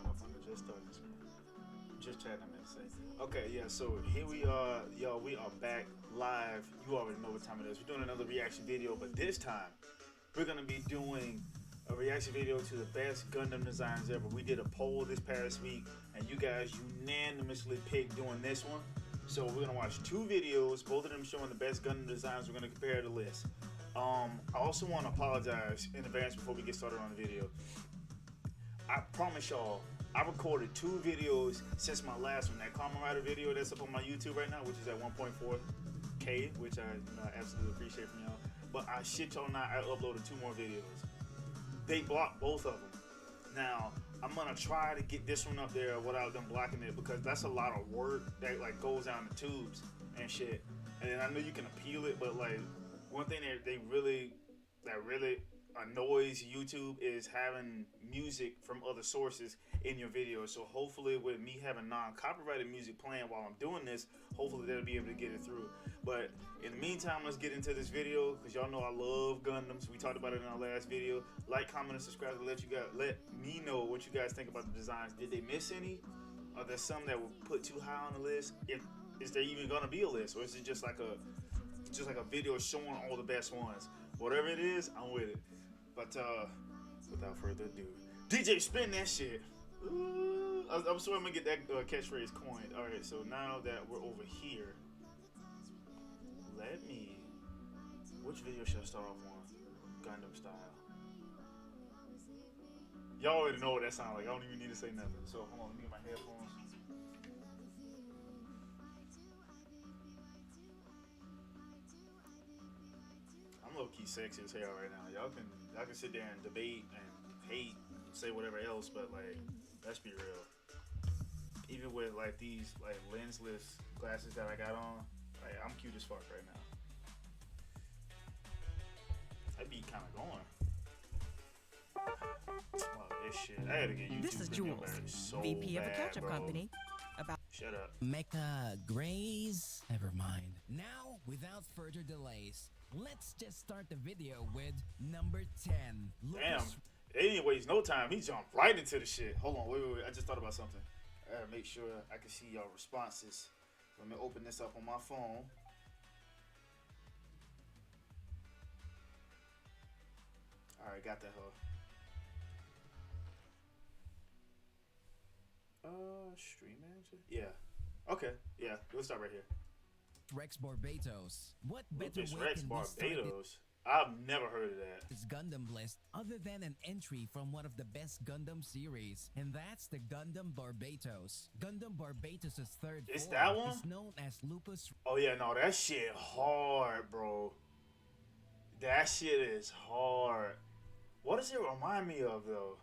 coming up on the just started this one. Just chatting, I meant to say. Okay, yeah, so here we are, yo, we are back live. You already know what time it is. We're doing another reaction video, but this time we're gonna be doing a reaction video to the best Gundam designs ever. We did a poll this past week, and you guys unanimously picked doing this one. So we're gonna watch two videos, both of them showing the best Gundam designs. We're gonna compare the list. I also want to apologize in advance before we get started on the video. I promise y'all, I recorded two videos since my last one, that Kamen Rider video that's up on my YouTube right now, which is at 1.4K, which I absolutely appreciate from y'all. But I shit y'all not, I uploaded two more videos. They blocked both of them. Now, I'm gonna try to get this one up there without them blocking it, because that's a lot of work that like goes down the tubes and shit. And I know you can appeal it, but like one thing that really annoys YouTube is having music from other sources in your video. So hopefully with me having non-copyrighted music playing while I'm doing this, hopefully they'll be able to get it through. But in the meantime, let's get into this video, because y'all know I love Gundams. We talked about it in our last video. Like, comment, and subscribe to let me know what you guys think about the designs. Did they miss any? Are there some that were put too high on the list? Is there even gonna be a list, or is it just like a video showing all the best ones? Whatever it is, I'm with it. But without further ado, DJ, spin that shit. Ooh, I'm sure I'm gonna get that catchphrase coined. All right, so now that we're over here, which video should I start off on? Gundam style. Y'all already know what that sounds like. I don't even need to say nothing. So hold on, let me get my headphones. I'm low-key sexy as hell right now. Y'all can sit there and debate and hate, say whatever else, but like, let's be real. Even with like these like lensless glasses that I got on, like I'm cute as fuck right now. That beat kind of going. Oh, this shit. I had to get YouTube. This is Jules, so VP of a bad, ketchup bro. company. About Shut up. Mecha Grays? Never mind. Now, without further delays, let's just start the video with number 10. Damn. They didn't waste no time. He jumped right into the shit. Hold on, wait. I just thought about something. I gotta make sure I can see y'all responses. Let me open this up on my phone. Alright, got that hoe. Stream manager? Yeah. Okay, yeah, we'll start right here. Rex Barbatos. What better Lucas way Rex can we start Barbados? I've never heard of that. this Gundam list other than an entry from one of the best Gundam series, and that's the Gundam Barbatos. Gundam Barbatos' third Is form that one? is known as Lupus. Oh yeah, no, that shit hard, bro. That shit is hard. What does it remind me of, though?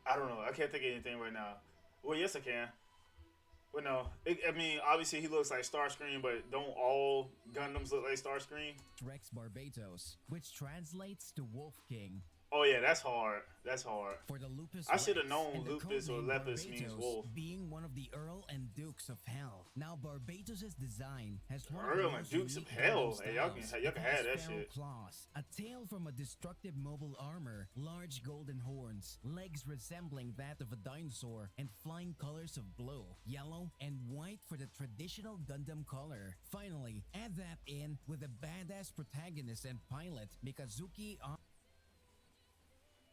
I don't know. I can't think of anything right now. Well, yes, I can. Well, no. I mean, obviously, he looks like Starscream, but don't all Gundams look like Starscream? Rex Barbatos, which translates to Wolf King. Oh, yeah, that's hard. That's hard. For the Lupus I should have Rex, known and the Lupus or codename Lepus means Barbatos wolf. being one of the Earl and Dukes of Hell. Now, Barbatos' design has one of Earl the and most Dukes of unique Hell. Gundam Hey, y'all styles. can It have has that feral shit. claws, a tail from a destructive mobile armor, large golden horns, legs resembling that of a dinosaur, and flying colors of blue, yellow, and white for the traditional Gundam color. Finally, add that in with a badass protagonist and pilot, Mikazuki.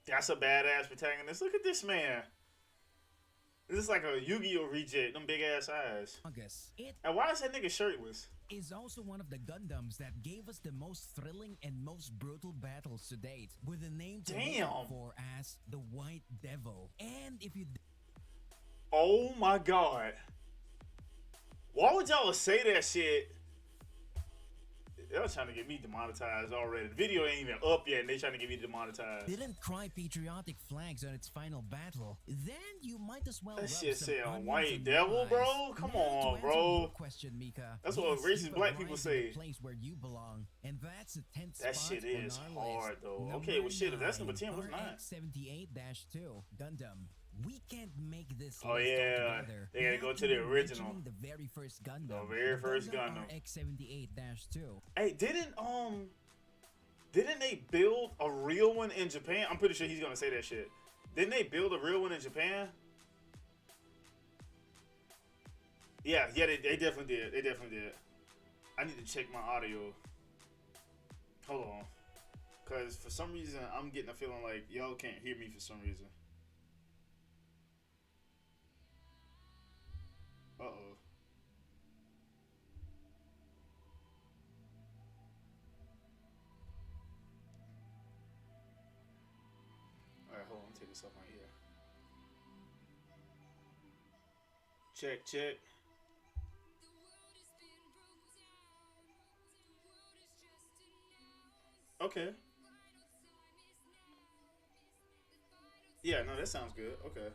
That's a badass protagonist. Look at this man. This is like a Yu-Gi-Oh reject. Them big ass eyes. August. It And why is that nigga shirtless? is also one of the Gundams that gave us the most thrilling and most brutal battles to date, with a name to Damn. look for as the White Devil. And if you Oh my god. Why would y'all say that shit? They're trying to get me demonetized already. The video ain't even up yet and they trying to get me demonetized. didn't cry patriotic flags on its final battle, then you might as well That rub shit some say a onions white on devil, your bro? eyes. Come Now, to on, answer bro. your question, Mika. That's what Yes, racist you've black people arrived in the say. place where you belong, and that's the 10th That spot shit is on our hard, list. though. Number Okay, well, shit, if that's number 10, what's 9? 9? RX-78-2 Gundam. We can't make this Oh, list yeah. altogether They gotta without go to the even original. mentioning the very first Gundam. The very first Gundam. RX-78-2. Hey, didn't they build a real one one in Japan? I'm pretty sure he's gonna say that shit. Didn't they build a real one in Japan? Yeah, they definitely did. They definitely did. I need to check my audio. Hold on. Because for some reason, I'm getting a feeling like y'all can't hear me for some reason. Uh-oh. Alright, hold on. Take this off my ear. Check, check. Okay. Yeah, no, that sounds good. Okay.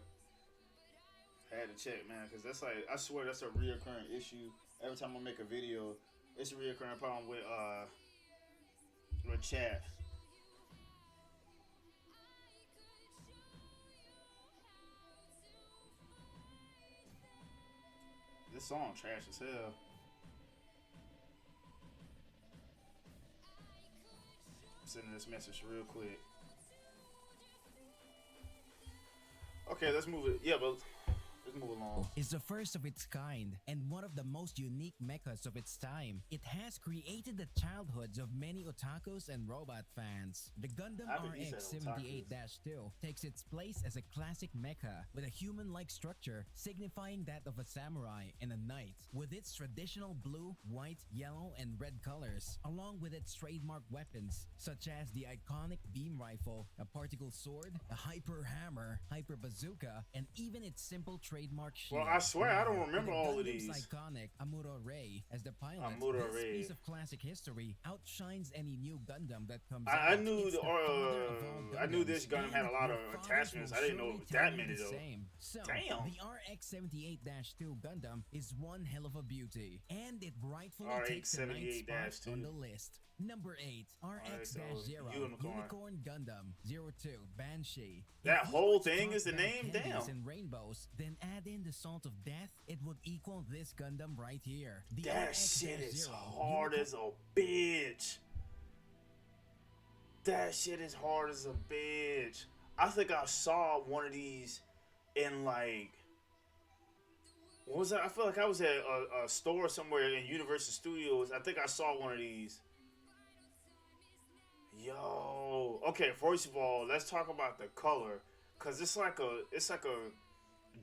I had to check, man, because that's like, I swear that's a reoccurring issue. Every time I make a video, it's a reoccurring problem with chat. This song trash as hell. I'm sending this message real quick. Okay, let's move it. Yeah, but let's move along. Is the first of its kind and one of the most unique mechas of its time. It has created the childhoods of many otakus and robot fans. The Gundam RX-78-2 takes its place as a classic mecha with a human-like structure signifying that of a samurai and a knight, with its traditional blue, white, yellow, and red colors, along with its trademark weapons such as the iconic beam rifle, a particle sword, a hyper hammer, hyper bazooka, and even its simple trademark shield. Well, I swear I don't remember all of these. Iconic Amuro Ray as the pilot. Amuro this Ray. piece of classic history outshines any new Gundam that comes I out. knew It's the, the father of all I knew Gundams, this Gundam had a and lot of your fathers attachments. will I didn't know surely it was tell that you many the though. same. So, Damn. the RX-78-2 Gundam is one hell of a beauty, and it rightfully takes the ninth spot on the list. Number 8, RX-0 Unicorn Gundam 02 Banshee. That If you whole were to thing talk is the about name? candies Damn. and rainbows, then add in the salt of death, it would equal this Gundam right here. The That shit is RX-0 hard as a bitch. That shit is hard as a bitch. I think I saw one of these in like, what was that? I feel like I was at a store somewhere in Universal Studios. I think I saw one of these. Yo, okay. First of all, let's talk about the color, cause it's like a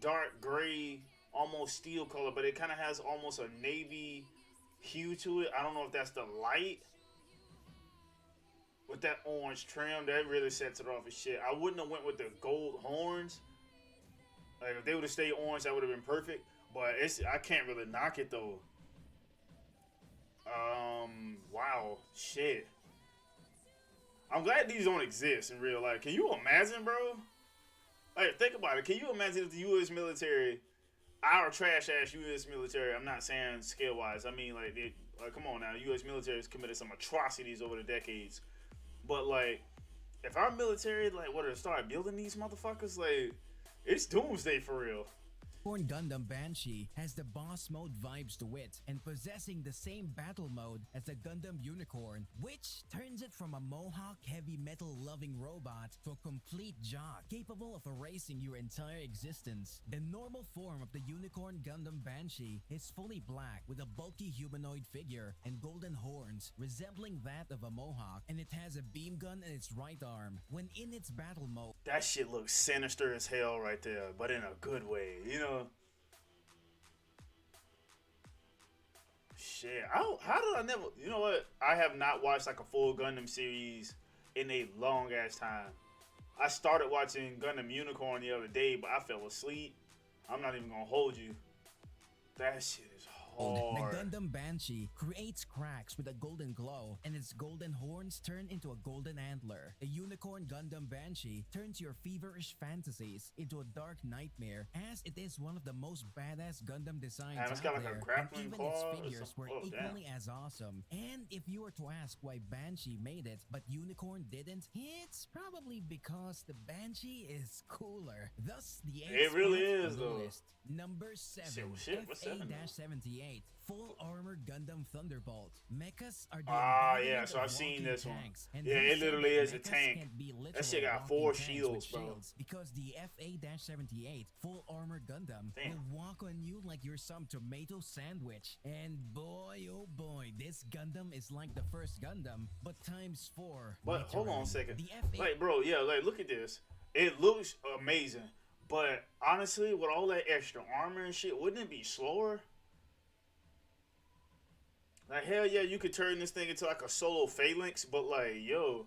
dark gray, almost steel color, but it kind of has almost a navy hue to it. I don't know if that's the light with that orange trim. That really sets it off as shit. I wouldn't have went with the gold horns. Like if they would have stayed orange, that would have been perfect. But I can't really knock it though. Wow, shit. I'm glad these don't exist in real life. Can you imagine, bro? Like, think about it. Can you imagine if the U.S. military, our trash-ass U.S. military, I'm not saying scale-wise. I mean, like, come on now. U.S. military has committed some atrocities over the decades. But, like, if our military, like, were to start building these motherfuckers, like, it's doomsday for real. Unicorn Gundam Banshee has the boss mode vibes to it and possessing the same battle mode as the Gundam Unicorn, which turns it from a mohawk heavy metal loving robot to a complete jock capable of erasing your entire existence. The normal form of the Unicorn Gundam Banshee is fully black with a bulky humanoid figure and golden horns resembling that of a mohawk, and it has a beam gun in its right arm. When in its battle mode, that shit looks sinister as hell right there, but in a good way, you know? Shit, how did I never, you know what? I have not watched like a full Gundam series in a long ass time. I started watching Gundam Unicorn the other day, but I fell asleep. I'm not even gonna hold you. That shit is hard. the Gundam Banshee creates cracks with a golden glow, and its golden horns turn into a golden antler. The Unicorn Gundam Banshee turns your feverish fantasies into a dark nightmare, as it is one of the most badass Gundam designs And it's out got like there, a grappling and even claw its or figures something. were Oh, equally as awesome. And if you were to ask why Banshee made it, but Unicorn didn't, it's probably because the Banshee is cooler. Thus, the It really eighth spot is, on the though. list. Number 7, Shit, what's 7 though? FA-78 DEFF-78 Full Armor Gundam Thunderbolt. Mechas are the yeah, so I've seen this one. Yeah, it literally is a tank. That shit got 4 shields, bro. Because the FA-78 Full Armor Gundam will walk on you like you're some tomato sandwich. And boy, oh boy, this Gundam is like the first Gundam, but times 4. But hold on a second. Like, bro, yeah, like, look at this. It looks amazing. But honestly, with all that extra armor and shit, wouldn't it be slower? Like, hell yeah, you could turn this thing into like a solo phalanx, but like, yo,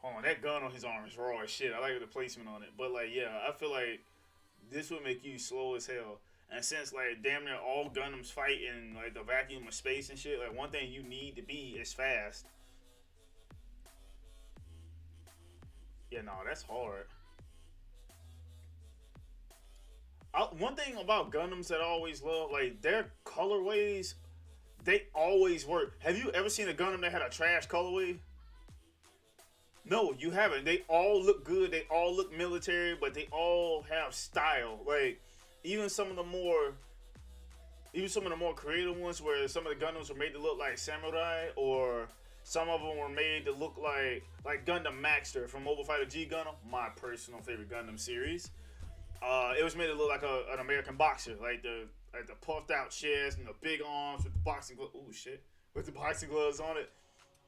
hold on, that gun on his arm is raw as shit. I like the placement on it. But like, yeah, I feel like this would make you slow as hell. And since like damn near all Gundams fight in like the vacuum of space and shit, like one thing you need to be is fast. Yeah, no, that's hard. One thing about Gundams that I always love, like their colorways, they always work. Have you ever seen a Gundam that had a trash colorway? No, you haven't. They all look good. They all look military, but they all have style. Like even some of the more creative ones, where some of the Gundams were made to look like samurai, or some of them were made to look like Gundam Maxter from Mobile Fighter G Gundam, my personal favorite Gundam series. It was made to look like an American boxer, like the puffed out chest and the big arms with the boxing gloves. Ooh, shit, with the boxing gloves on it.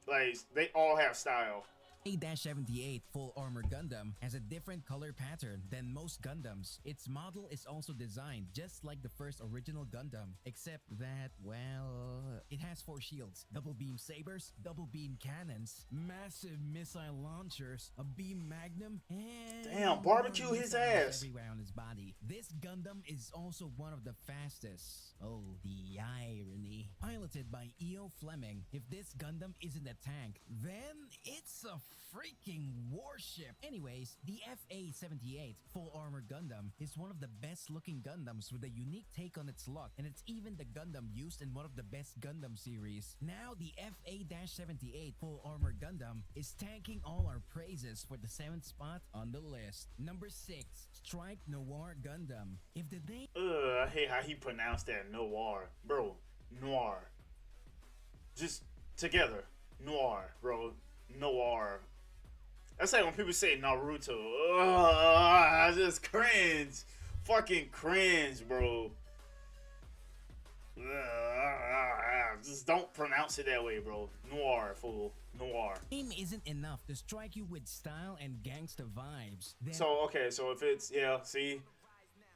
Like they all have style. FA-78 Full Armor Gundam has a different color pattern than most Gundams. Its model is also designed just like the first original Gundam, except that, well, it has 4 shields, double beam sabers, double beam cannons, massive missile launchers, a beam magnum, and damn, barbecue his ass everywhere on his body. This Gundam is also one of the fastest. Oh, the irony. Piloted by E.O. Fleming, if this Gundam isn't a tank, then it's a freaking warship. Anyways, the FA-78 Full Armor Gundam is one of the best looking Gundams with a unique take on its look, and it's even the Gundam used in one of the best Gundam series. Now, the FA-78 Full Armor Gundam is tanking all our praises for the 7th spot on the list. Number 6, Strike Noir Gundam. If the name I hate how he pronounced that, noir. Bro, noir. Just together. Noir, bro. Noir. That's like when people say Naruto. I just cringe. Fucking cringe, bro. Just don't pronounce it that way, bro. Noir, fool. Noir. Name isn't enough to strike you with style and gangsta vibes. So, okay, so if it's, yeah, see?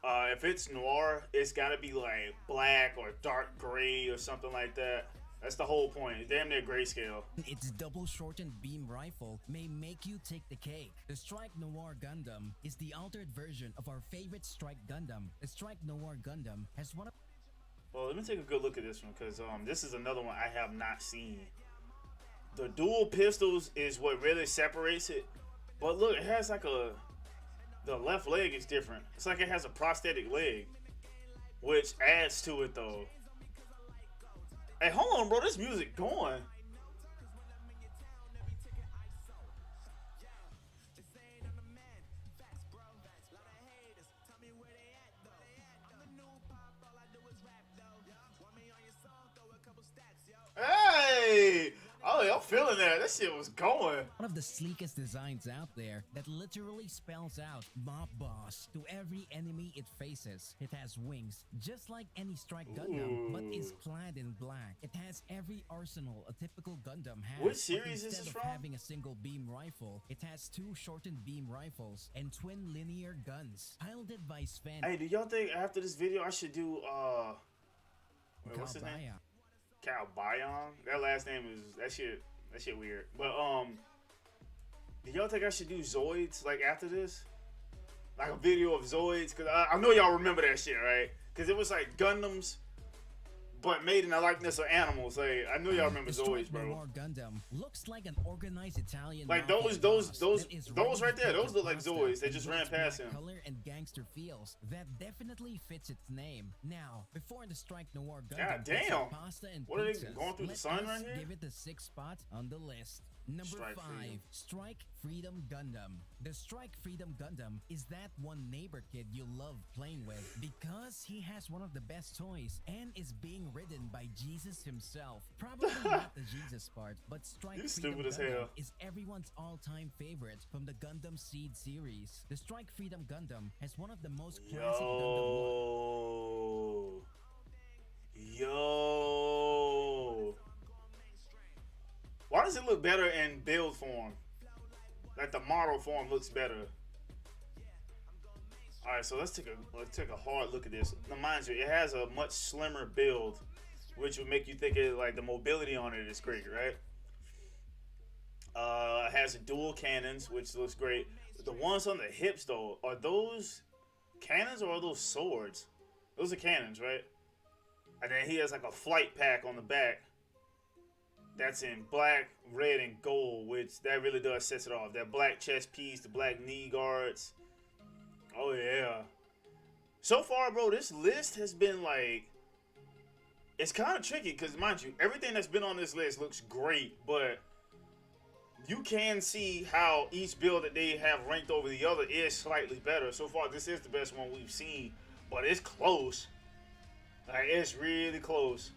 If it's noir, it's gotta be like black or dark gray or something like that. That's the whole point. It's damn near grayscale. Its double shortened beam rifle may make you take the cake. The Strike Noir Gundam is the altered version of our favorite Strike Gundam. The Strike Noir Gundam has one of... Well, let me take a good look at this one, because this is another one I have not seen. The dual pistols is what really separates it. But look, it has like a... The left leg is different. It's like it has a prosthetic leg, which adds to it, though. Hey, hold on, bro. This music going. Hey! Oh, I'm feeling that. That shit was going. One of the sleekest designs out there that literally spells out Mob Boss to every enemy it faces. It has wings, just like any Strike Gundam, but is clad in black. It has every arsenal a typical Gundam has. What series is this from? Instead of having a single beam rifle, it has 2 shortened beam rifles and twin linear guns. Piloted by Sven. Hey, do y'all think after this video I should do, wait, what's his name? Calbayon. That last name is that shit weird. But do y'all think I should do Zoids like after this? Like a video of Zoids? Cause I know y'all remember that shit, right? Cause it was like Gundams, but made in the likeness of animals. Like I know y'all remember Zoids, bro. Noir Gundam looks like an organized Italian. Like those right there. Those look like Zoids. They just ran past him. Color and gangster feels that definitely fits its name. Now, before the Strike Noir Gundam, God damn. Pasta and What are they pizzas, going through the sun right here? Give it the 6th spot on the list. Number Strike 5, Freedom. Strike Freedom Gundam. The Strike Freedom Gundam is that one neighbor kid you love playing with because he has one of the best toys and is being ridden by Jesus himself. Probably not the Jesus part, but Strike You Freedom stupid as Gundam hell. is everyone's all-time favorite from the Gundam Seed series. The Strike Freedom Gundam has one of the most classic Gundam looks. Yo. Why does it look better in build form? Like the model form looks better. All right, so let's take a hard look at this. Now, mind you, it has a much slimmer build, which would make you think it like the mobility on it is great, right? It has dual cannons, which looks great. The ones on the hips, though, are those cannons or are those swords? Those are cannons, right? And then he has like a flight pack on the back. That's in black, red, and gold, which that really does set it off. That black chest piece, the black knee guards. Oh, yeah. So far, bro, this list has been like... It's kind of tricky because, mind you, everything that's been on this list looks great, but you can see how each build that they have ranked over the other is slightly better. So far, this is the best one we've seen, but it's close. Like, it's really close.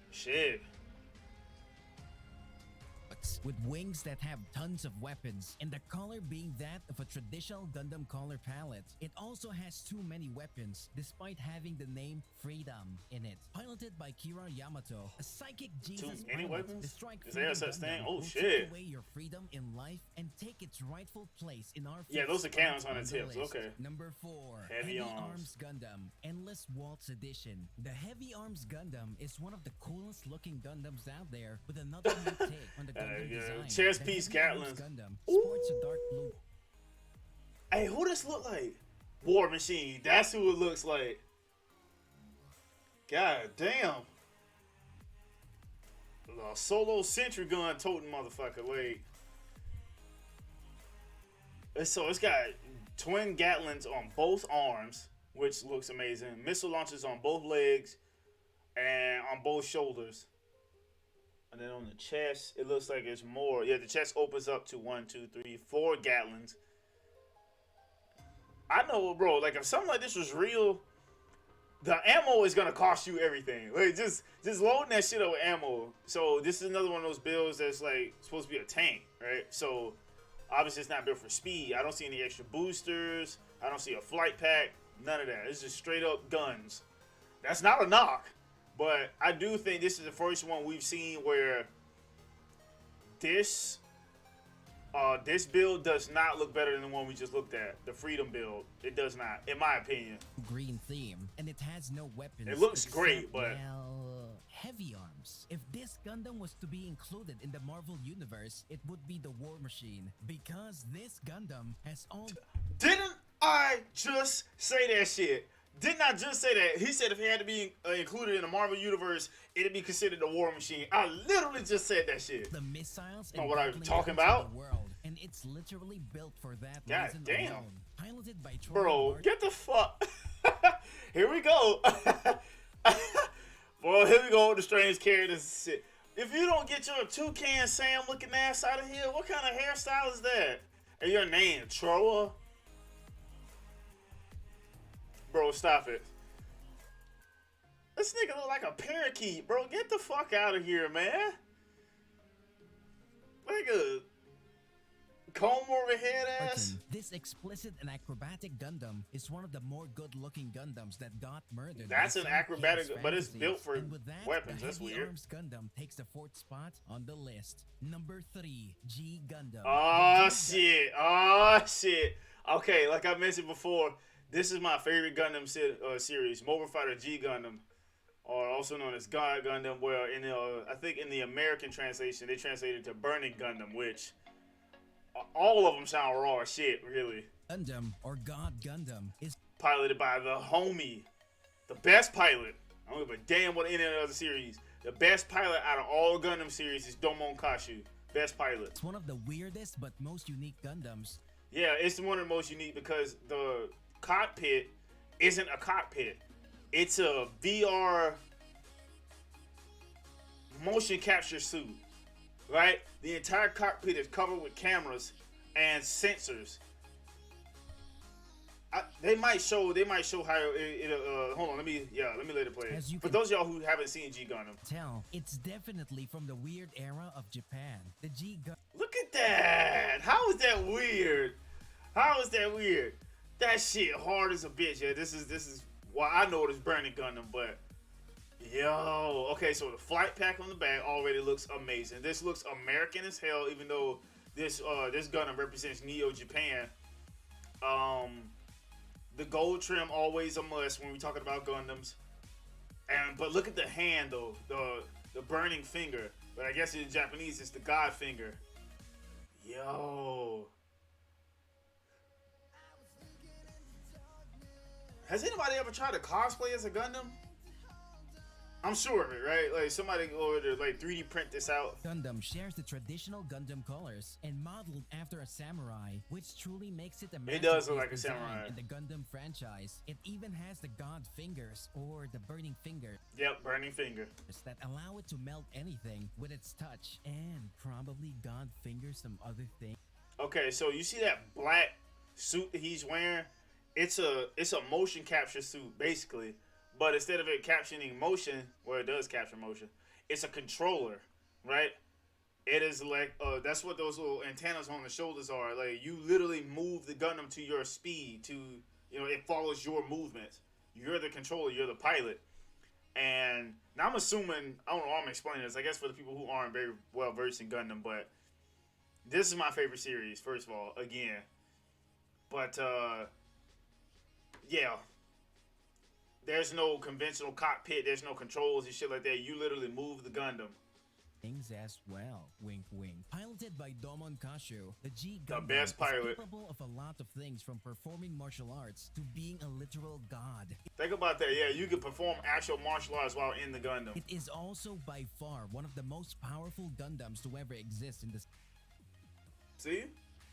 Shit. With wings that have tons of weapons, and the color being that of a traditional Gundam color palette. It also has too many weapons, despite having the name Freedom in it. Piloted by Kira Yamato, a psychic Jesus Too many pilot, weapons? the Strike Is there Freedom such thing? Gundam Oh, will shit. take away your freedom in life and take its rightful place in our Yeah, those are fifth cannons spot on its the hips. list. Okay. Number 4, Heavy Heavy Arms. Arms Gundam, Endless Waltz Edition. The Heavy Arms Gundam is one of the coolest looking Gundams out there, with another new take on the Gundam yeah. design. Chest The piece Heavy Arms Gatlins. Gundam sports a dark blue. Hey, who this look like? War Machine. That's who it looks like. God damn. A solo sentry gun toting motherfucker. Like, so it's got twin Gatlins on both arms, which looks amazing. Missile launchers on both legs and on both shoulders. And then on the chest, it looks like it's more. Yeah, the chest opens up to 1, 2, 3, 4 Gatlins. I know, bro. Like, if something like this was real, the ammo is gonna cost you everything. Like, just loading that shit up with ammo. So this is another one of those builds that's like supposed to be a tank, right? So obviously it's not built for speed. I don't see any extra boosters. I don't see a flight pack. None of that. It's just straight up guns. That's not a knock. But I do think this is the first one we've seen where this build does not look better than the one we just looked at. The Freedom build. It does not, in my opinion. Green theme, and it has no weapons. It looks except, great, but... well, heavy arms. If this Gundam was to be included in the Marvel Universe, it would be the War Machine. Because this Gundam has all... Didn't I just say that shit? Didn't I just say that? He said if it had to be included in the Marvel Universe, it'd be considered the War Machine. I literally just said that shit. The missiles Know and what I'm grappling talking guns of about? the world, and it's literally built for that God reason damn. alone. Piloted by Troy Bro, Martin. get the fuck... Here we go. Boy, here we go with the strange characters shit. If you don't get your Toucan Sam looking ass out of here, what kind of hairstyle is that? And your name, Troa? Bro, stop it. This nigga look like a parakeet, bro. Get the fuck out of here, man. Like a comb over head ass. This explicit and acrobatic Gundam is one of the more good-looking Gundams that got murdered. That's by an some acrobatic, kids' but it's fantasies. built for And with that, weapons. the That's Heavy weird. Arms Gundam takes the 4th spot on the list. Number 3, G Gundam. Oh shit! Oh shit! Okay, like I mentioned before, this is my favorite Gundam series, Mobile Fighter G Gundam, or also known as God Gundam. Where in I think in the American translation they translated to Burning Gundam, which all of them sound raw as shit, really. Gundam, or God Gundam, is Piloted by the homie, the best pilot. I don't give a damn what any other series. The best pilot out of all Gundam series is Domon Kashu. Best pilot. one of the weirdest but most unique Gundams. Yeah, it's one of the most unique because the cockpit isn't a cockpit. It's a VR motion capture suit. right? The entire cockpit is covered with cameras and sensors. They might show how hold on, let me let it play. For those of y'all who haven't seen G Gundam, it's definitely from the weird era of Japan. The G Gundam. Look at that! How is that weird? How is that weird? That shit hard as a bitch. Yeah, this is well, I know it is burning Gundam, but yo, okay. So the flight pack on the back already looks amazing. This looks American as hell, even though this Gundam represents Neo Japan. The gold trim always a must when we're talking about Gundams. But look at the hand though, the burning finger. But I guess in Japanese it's the God finger. Yo. Has anybody ever tried to cosplay as a Gundam? I'm sure of it, right? Like somebody go over to like 3D print this out. Gundam shares the traditional Gundam colors and modeled after a samurai, which truly makes it a It does look like a samurai in the Gundam franchise. It even has the God fingers or the burning finger. Yep, burning finger. That allow it to melt anything with its touch, and probably God fingers some other thing. Okay, so you see that black suit that he's wearing? It's a motion capture suit basically. But instead of it capturing motion, well, it does capture motion. It's a controller, right? It is like that's what those little antennas on the shoulders are. Like you literally move the Gundam to your speed. It follows your movements. You're the controller. You're the pilot. And now I'm assuming I don't know. I'm explaining this. I guess for the people who aren't very well versed in Gundam, but this is my favorite series. First of all, again, but yeah. There's no conventional cockpit. There's no controls and shit like that. You literally move the Gundam. Things as well. Wink, wink. Piloted by Domon Kashu, the G Gundam the best pilot. is capable of a lot of things, from performing martial arts to being a literal god. Think about that. Yeah, you can perform actual martial arts while in the Gundam. It is also by far one of the most powerful Gundams to ever exist in this. See?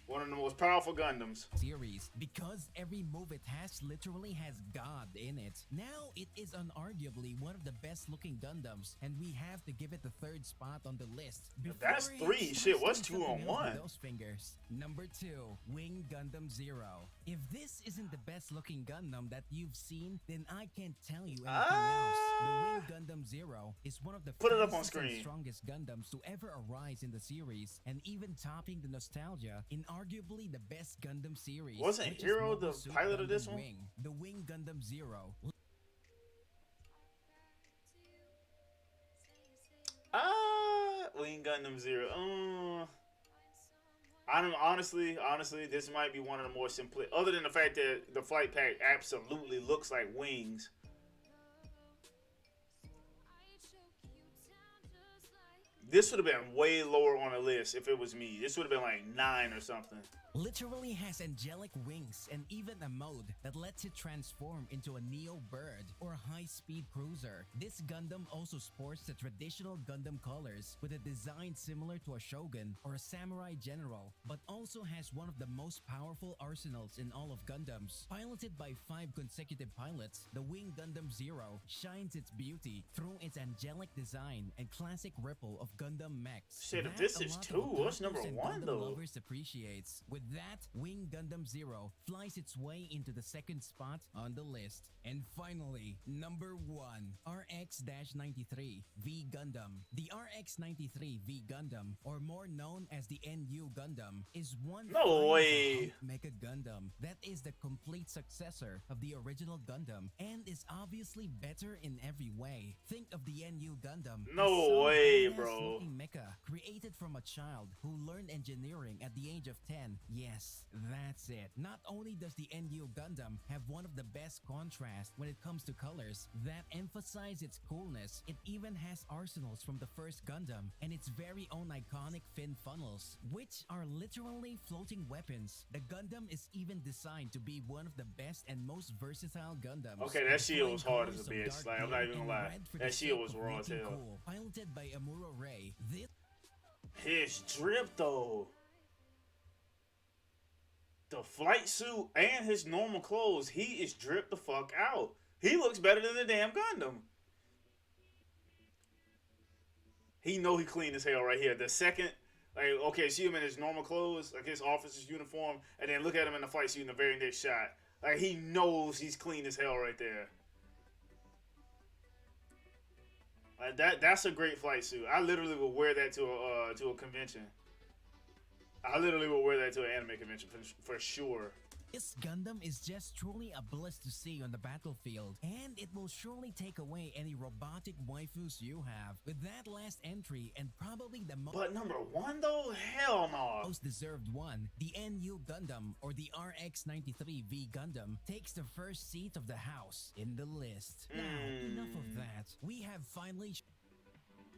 One of the most powerful Gundams series, because every move it has literally has God in it. Now it is unarguably one of the best looking Gundams, and we have to give it the third spot on the list. That's three. Shit, what's 2 on 1? Those fingers. Number 2, Wing Gundam Zero. If this isn't the best looking Gundam that you've seen, then I can't tell you anything else. The Wing Gundam Zero is one of the Put it up on screen. strongest Gundams to ever arise in the series, and even topping the nostalgia in arguably the best Gundam series. Wasn't Hero the pilot of this one? The Wing Gundam Zero. Wing Gundam Zero. I don't honestly, this might be one of the more simple. Other than the fact that the flight pack absolutely looks like wings. This would have been way lower on the list if it was me. This would have been like 9 or something. Literally has angelic wings and even a mode that lets it transform into a Neo bird or high-speed cruiser. This Gundam also sports the traditional Gundam colors with a design similar to a shogun or a samurai general, but also has one of the most powerful arsenals in all of Gundams. Piloted by 5 consecutive pilots, the Wing Gundam Zero shines its beauty through its angelic design and classic ripple of Gundam mechs. Shit, if this is 2, what's number 1 though? Lovers appreciates. With that, Wing Gundam Zero flies its way into the second spot on the list. And finally, number 1, RX-93 V Gundam. The RX-93 V Gundam, or more known as the NU Gundam, is one Mecha Gundam that is the complete successor of the original Gundam and is obviously better in every way. Think of the NU Gundam. No way, bro. Mecha created from a child who learned engineering at the age of 10. Yes, that's it. Not only does the NU Gundam have one of the best contrast when it comes to colors that emphasize its coolness, it even has arsenals from the first Gundam and its very own iconic fin funnels, which are literally floating weapons. The Gundam is even designed to be one of the best and most versatile Gundams. Okay, that shield was hard as a bitch. Like, I'm not even gonna lie. That shield was raw as hell. Cool. Piloted by Amuro Ray. His drip though. The flight suit and his normal clothes, he is dripped the fuck out. He looks better than the damn Gundam. He know he clean as hell right here. The second, like, okay, see him in his normal clothes, like his officer's uniform, and then look at him in the fight scene in the very next shot. Like, he knows he's clean as hell right there. Like, that's a great flight suit. I literally would wear that to a convention. I literally would wear that to an anime convention for sure. This Gundam is just truly a bliss to see on the battlefield, and it will surely take away any robotic waifus you have. With that last entry, and probably the But number one though, hell no. most deserved one, the NU Gundam, or the RX-93V Gundam, takes the first seat of the house in the list. Now, enough of that. We have finally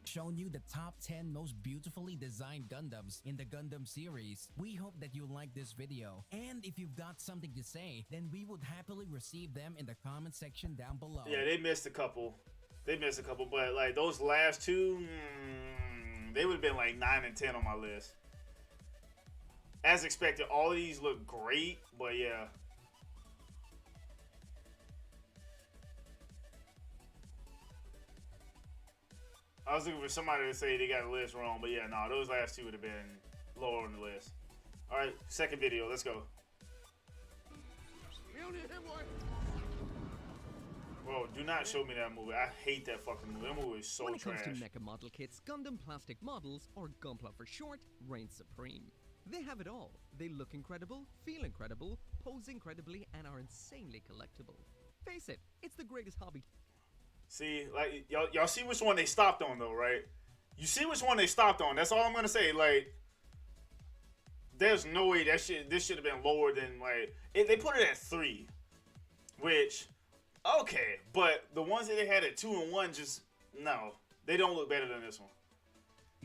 shown you the top 10 most beautifully designed Gundams in the Gundam series. We hope that you like this video, and if you've got something to say, then we would happily receive them in the comment section down below. Yeah, they missed a couple. But like those last two, they would have been like 9 and 10 on my list. As expected, all of these look great, but yeah. I was looking for somebody to say they got the list wrong, but yeah, no, those last two would have been lower on the list. All right, second video, let's go. Bro, do not show me that movie. I hate that fucking movie. That movie is so trash. When it comes to mecha model kits, Gundam plastic models, or Gunpla for short, reign supreme. They have it all. They look incredible, feel incredible, pose incredibly, and are insanely collectible. Face it, it's the greatest hobby. See, like, y'all see which one they stopped on, though, right? You see which one they stopped on. That's all I'm going to say. Like, there's no way this should have been lower than, like, they put it at 3. Which, okay. But the ones that they had at 2 and 1, just, no. They don't look better than this one.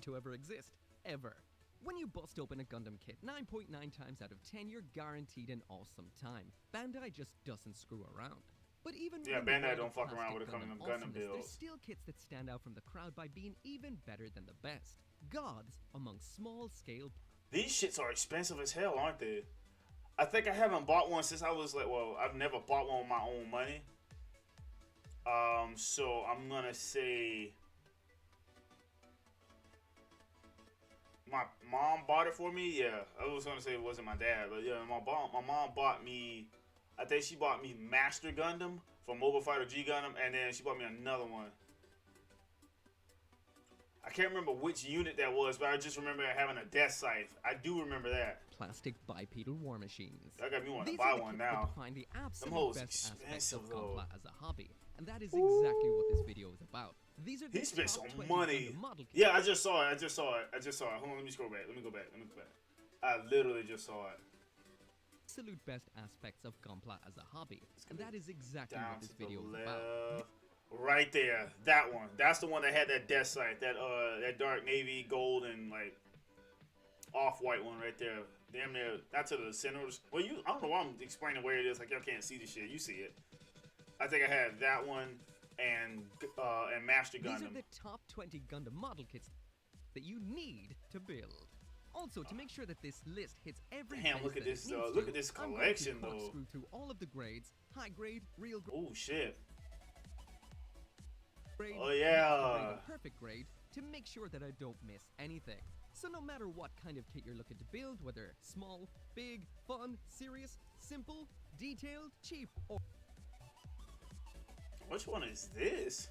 To ever exist. Ever. When you bust open a Gundam kit, 9.9 times out of 10, you're guaranteed an awesome time. Bandai just doesn't screw around. But even Bandai don't fuck around when it comes to Gundam builds. There's still kits that stand out from the crowd by being even better than the best. Gods among small-scale. These shits are expensive as hell, aren't they? I think I haven't bought one since I was like, well, I've never bought one with my own money. So I'm gonna say my mom bought it for me. Yeah, I was gonna say it wasn't my dad, but yeah, my mom bought me. I think she bought me Master Gundam from Mobile Fighter G Gundam, and then she bought me another one. I can't remember which unit that was, but I just remember having a death scythe. I do remember that. Plastic bipedal war machines. I got me one to buy one now. Find the absolute hoes best aspects of though. Gunpla as a hobby, and that is exactly what this video is about. These are the He spent top some 20 money. Gundam model kits. Yeah, I just saw it. Hold on, let me scroll back. Let me go back. I literally just saw it. Absolute best aspects of Gunpla as a hobby, and that is exactly Down what this to the video is left. about. Right there, that one. That's the one that had that death sight, that dark navy, gold, and like off-white one right there. Damn near, not to the center. Well, I don't know why I'm explaining where it is. Like y'all can't see the shit. You see it. I think I had that one and Master Gundam. These are the top 20 Gundam model kits that you need to build. Also, to make sure that this list hits every Damn, look at this. Look at this collection, though. Screw through all of the grades: high grade, real grade. Oh shit. Grade, Oh yeah. perfect grade, to make sure that I don't miss anything. So no matter what kind of kit you're looking to build, whether small, big, fun, serious, simple, detailed, cheap, or Which one is this?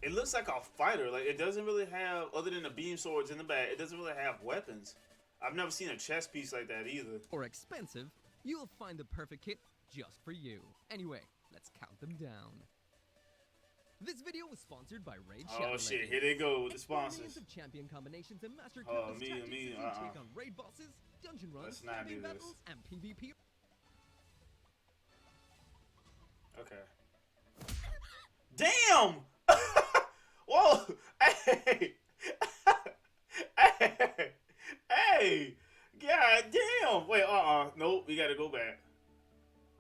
It looks like a fighter. Like, it doesn't really have, other than the beam swords in the back, it doesn't really have weapons. I've never seen a chest piece like that either. or expensive, you'll find the perfect kit just for you. Anyway, let's count them down. This video was sponsored by Raid Shadow Oh shit, Legends. here they go with the Explore millions sponsors. of champion combinations and master Oh, countless me, tactics as you uh-uh. take on raid bosses, dungeon runs, Let's not campaign do this. battles, and PvP. Okay. Damn! Whoa! Hey! Hey! Hey! God damn! Wait, nope, we gotta go back.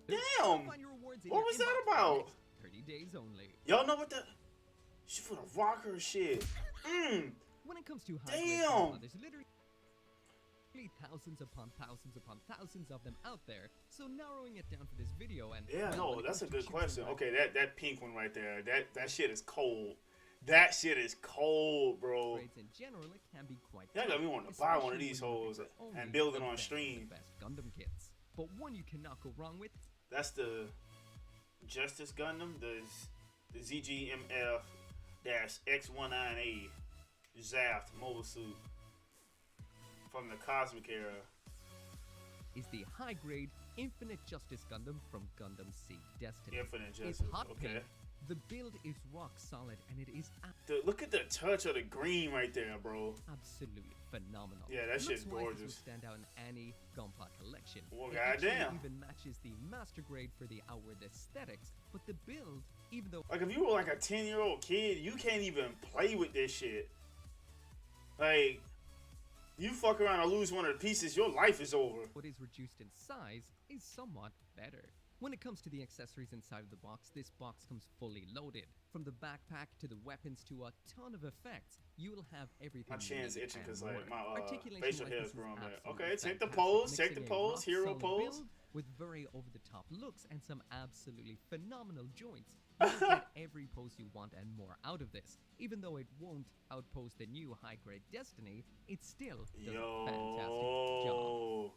Damn! Find your rewards in What your was that inbox for the about? next 30 days only. Y'all know what the... She for the rocker shit. When it comes to high Damn! there's literally thousands upon thousands of them out there. So narrowing it down for this video and Yeah, well, no, when it that's a comes to good choosing question. right- Okay, that pink one right there, that shit is cold. That shit is cold, bro. Grades in general, it can be quite Y'all got tough, me wanting to buy one of especially these when you're looking hoes for only and build it the on best of stream. the best Gundam kits. But one you cannot go wrong with. That's the Justice Gundam, the ZGMF-X19A Zaft mobile suit from the Cosmic era. Is the high-grade Infinite Justice Gundam from Gundam Seed Destiny. Infinite It's Justice. hot Okay. pink. The build is rock solid, and it is Look at the touch of the green right there, bro. absolutely phenomenal. Yeah, that shit's Looks-wise, this gorgeous. would stand out in any Gunpla collection. Well, It actually goddamn. even matches the master grade for the outward aesthetics, but the build, even though Like, if you were like a 10-year-old kid, you can't even play with this shit. Like, you fuck around and lose one of the pieces, your life is over. what is reduced in size is somewhat better. When it comes to the accessories inside of the box, this box comes fully loaded. From the backpack to the weapons to a ton of effects, you will have everything. My you chin's need itching and because more. like my Articulation facial wise, hair is this growing back. absolutely Okay, take the fantastic, pose, take the mixing a pose, hero rock-solid pose. build with very over-the-top looks and some absolutely phenomenal joints. You will get every pose you want and more out of this. Even though it won't outpose the new high-grade Destiny, it still does a fantastic job. Yo.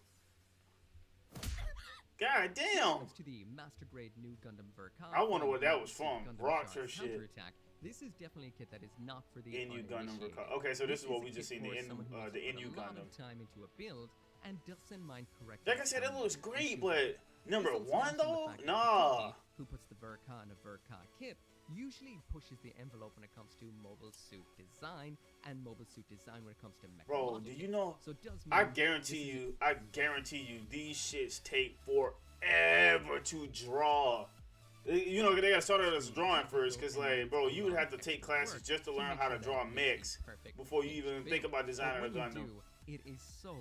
God When it damn. comes to the master grade new Gundam Verka, I wonder what that was Gundam from. Gundam Rocks Char's or shit. counterattack, this is definitely a kit that is not for the NU Gundam uninitiated. Verka. Okay, so this is what a we just kit seen, the for someone who wants to put NU a lot Gundam. of time into a build and doesn't mind correcting. Like I said, it some looks issues. great, but number This also one comes from the though, fact that nah. Takumi, who puts the Verka in a Verka kit, usually pushes the envelope when it comes to mobile suit design and mobile suit design when it comes to Bro, mechanical do you kits. know? So it does I mean guarantee this is you, these shits take forever to draw. You know, they gotta start out as drawing first, cause like, bro, you would have to take classes just to learn how to draw mechs before you even think about designing a But when Gundam. you do, it is so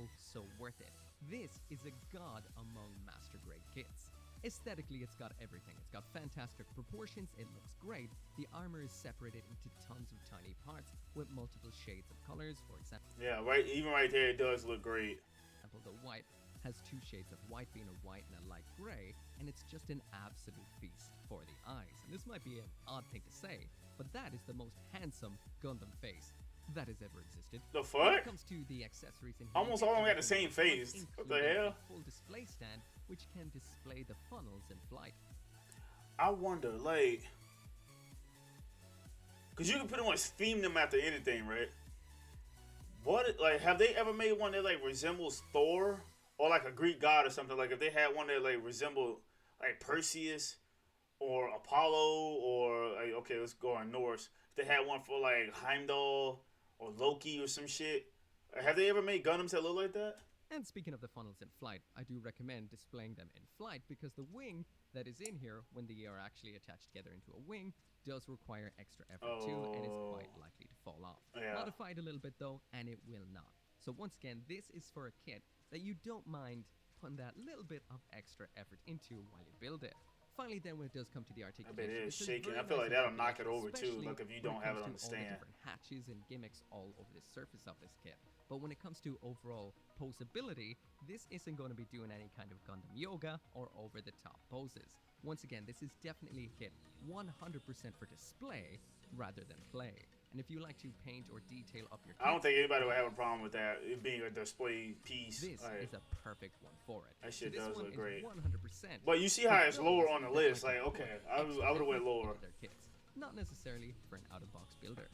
worth it. This is a god among master grade kits. Aesthetically, it's got everything. It's got fantastic proportions, it looks great. The armor is separated into tons of tiny parts with multiple shades of colors. For example, Yeah, right. Even right there, it does look great. the white has two shades of white, being a white and a light gray, and it's just an absolute feast for the eyes. And this might be an odd thing to say, but that is the most handsome Gundam face that has ever existed. The When it fuck? comes to the accessories in here, Almost you all of get them got the same everything face. you want, What the including hell? a full display stand, which can display the funnels in flight. I wonder, like, cause you can pretty much theme them after anything, right? What, like, have they ever made one that like resembles Thor or like a Greek god or something? Like, if they had one that like resembled like Perseus or Apollo or like, okay, let's go on Norse. If they had one for like Heimdall or Loki or some shit, have they ever made Gundams that look like that? And speaking of the funnels in flight, I do recommend displaying them in flight because the wing that is in here, when they are actually attached together into a wing, does require extra effort too, and is quite likely to fall off. Yeah. Modify it a little bit though, and it will not. So once again, this is for a kit that you don't mind putting that little bit of extra effort into while you build it. Finally, then, when it does come to the I articulation, bet it is this shaking. very I feel nice like that'll knock it articulation, over too. especially Like if you when don't have it on comes the to all stand. different hatches and gimmicks all over the surface of this kit. But when it comes to overall posability, this isn't going to be doing any kind of Gundam yoga or over-the-top poses. Once again, this is definitely a kit 100% for display rather than play. And if you like to paint or detail up your kit, I don't think anybody would have a problem with that. It being a display piece. this Like, is a perfect one for it. That shit so this does one look is great. 100%. but you see how it's for lower those on the that list. like Like, to okay, put I extra would have went effort lower. into their kits, not necessarily for an out-of-box builder.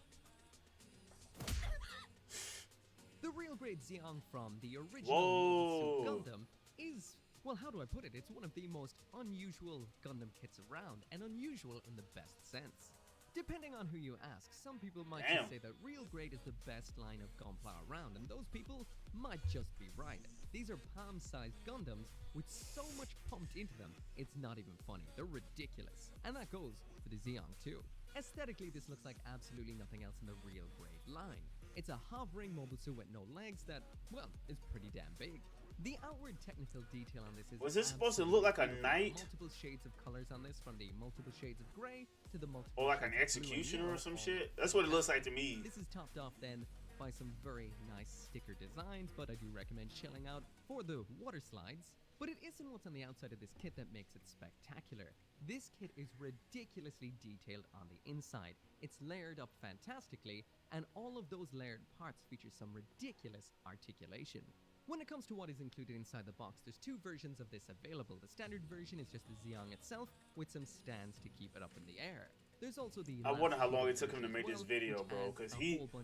The real grade Zeong from the original Whoa. Mobile Suit Gundam is, well, how do I put it? It's one of the most unusual Gundam kits around, and unusual in the best sense. Depending on who you ask, some people might Damn. just say that real grade is the best line of Gunpla around, and those people might just be right. These are palm-sized Gundams with so much pumped into them, it's not even funny. They're ridiculous. And that goes for the Zeong too. Aesthetically, this looks like absolutely nothing else in the real grade line. It's a hovering mobile suit with no legs that, well, is pretty damn big. The outward technical detail on this is Was this supposed to look like a absolutely knight? beautiful. Multiple shades of colors on this, from the multiple shades of gray to the multiple Or like shades an of blue and executioner yellow, or some all shit. over That's what it the looks palette. like to me. This is topped off then by some very nice sticker designs, but I do recommend chilling out for the water slides. But it isn't what's on the outside of this kit that makes it spectacular. This kit is ridiculously detailed on the inside. It's layered up fantastically, and all of those layered parts feature some ridiculous articulation. When it comes to what is included inside the box, there's two versions of this available. The standard version is just the Zeong itself, with some stands to keep it up in the air. There's also the I wonder how long it took him to make this video, bro. Because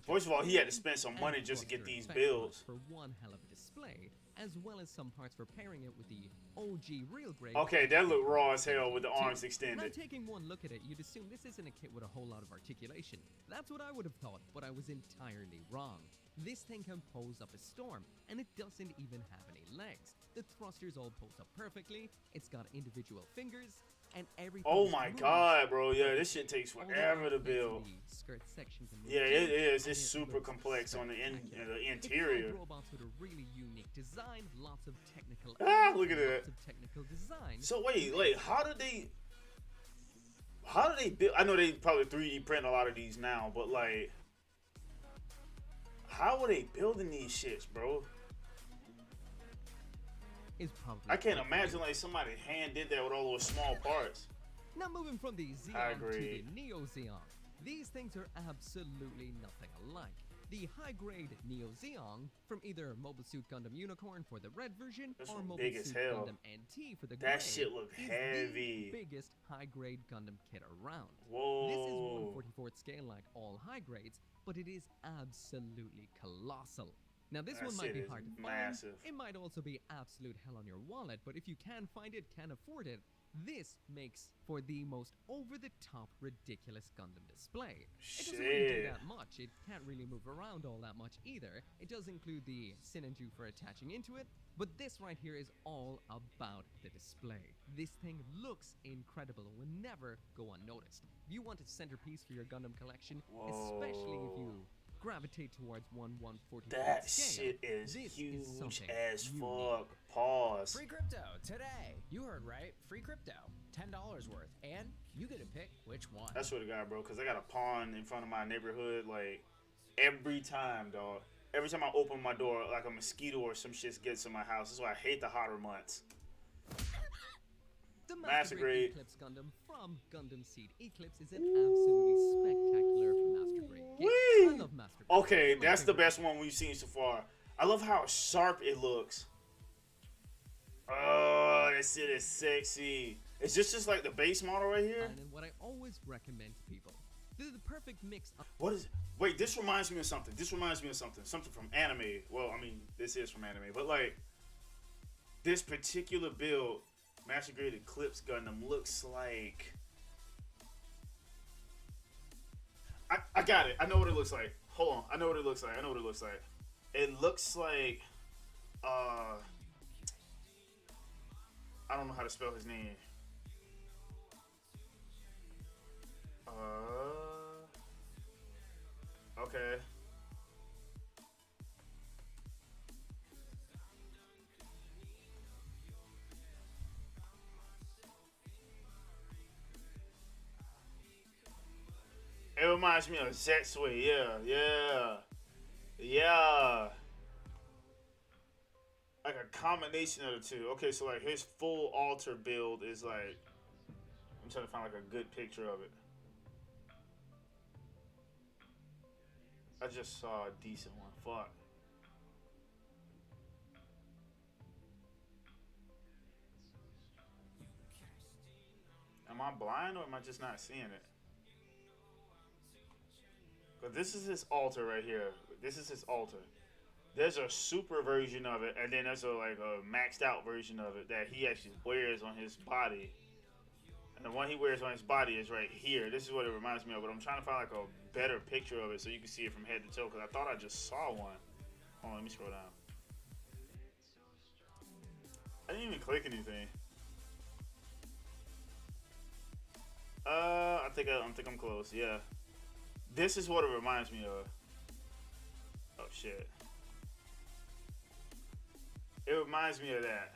first of all, he had to spend some money just to get these builds. For one hell of a display, as well as some parts for pairing it with the OG real grade. Okay, that looked raw as hell with the arms Now, extended. taking one look at it, you'd assume this isn't a kit with a whole lot of articulation. That's what I would have thought, but I was entirely wrong. This thing can pose up a storm, and it doesn't even have any legs. The thrusters all pose up perfectly, it's got individual fingers, and everything. Oh my god, bro. Yeah, this shit takes forever to build. Skirt sections and Yeah, it is. It's and super looks complex on the spectacular. interior. It's got robots with a really unique design, lots of technical. Look at that. Lots of technical design. So wait, how do they build? I know they probably 3D print a lot of these now, but like, how are they building these shits, bro? Is probably I can't imagine like somebody hand did that with all those small parts. Now moving from the High Zeong to the grade. Neo Zeong, these things are absolutely nothing alike. The high-grade Neo Zeong from either Mobile Suit Gundam Unicorn for the red version This or one Mobile big as Suit hell. Gundam NT for the That gray shit look is heavy. the biggest high-grade Gundam kit around. Whoa. This is 1/44th scale like all high grades, but it is absolutely colossal. Now this That one might shit be is hard to massive. find. It might also be absolute hell on your wallet, but if you can find it, can afford it, this makes for the most over-the-top ridiculous Gundam display. It doesn't really do Shit. that much. It can't really move around all that much either. It does include the Sinanju for attaching into it, but this right here is all about the display. This thing looks incredible and will never go unnoticed. If you want a centerpiece for your Gundam collection, especially if you gravitate towards 1/144th That scale, shit is this huge something as unique. fuck. Pause. Free crypto today. You heard right. Free crypto. $10 worth. And you get to pick which one. I swear to God, bro, because I got a pawn in front of my neighborhood, like, every time, dog. Every time I open my door, like a mosquito or some shit gets in my house. That's why I hate the hotter months. The Master Master Grade. Grade Eclipse Gundam from Gundam Seed Eclipse is an absolutely spectacular Master Grade kit. Whee! I love Master Grade. Okay, They're my that's the favorite. best one we've seen so far. I love how sharp it looks. Oh, that shit is sexy. Is this just like the base model right here? And what I always recommend to people, they're the perfect mix of What is? Wait, this reminds me of something. This reminds me of something. Something from anime. Well, I mean, this is from anime, but like this particular build, Master Grade Eclipse Gundam looks like. I got it. I know what it looks like. Hold on. I know what it looks like. I know what it looks like. It looks like. I don't know how to spell his name. Okay. It reminds me of Zetsui, yeah. Like a combination of the two. Okay, so like his full altar build is like, I'm trying to find like a good picture of it. I just saw a decent one. Fuck. Am I blind or am I just not seeing it? But this is his altar right here. This is his altar. There's a super version of it, and then there's a maxed out version of it that he actually wears on his body. And the one he wears on his body is right here. This is what it reminds me of, but I'm trying to find like a better picture of it so you can see it from head to toe, because I thought I just saw one. Hold on, let me scroll down. I didn't even click anything. I think I'm close. Yeah, this is what it reminds me of. Oh shit! It reminds me of that.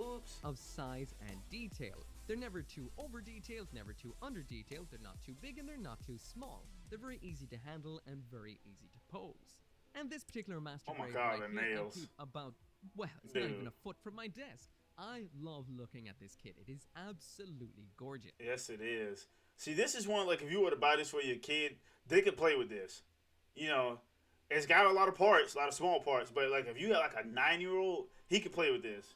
Oops. of size and detail. They're never too over-detailed, never too under-detailed, they're not too big and they're not too small. They're very easy to handle and very easy to pose. And this particular master Oh my grade God, right the here, I nails. keep about, well, it's Dude. not even a foot from my desk. I love looking at this kit. It is absolutely gorgeous. Yes, it is. See, this is one, like, if you were to buy this for your kid, they could play with this. You know, it's got a lot of parts, a lot of small parts, but, like, if you got, like, a 9-year-old, he could play with this.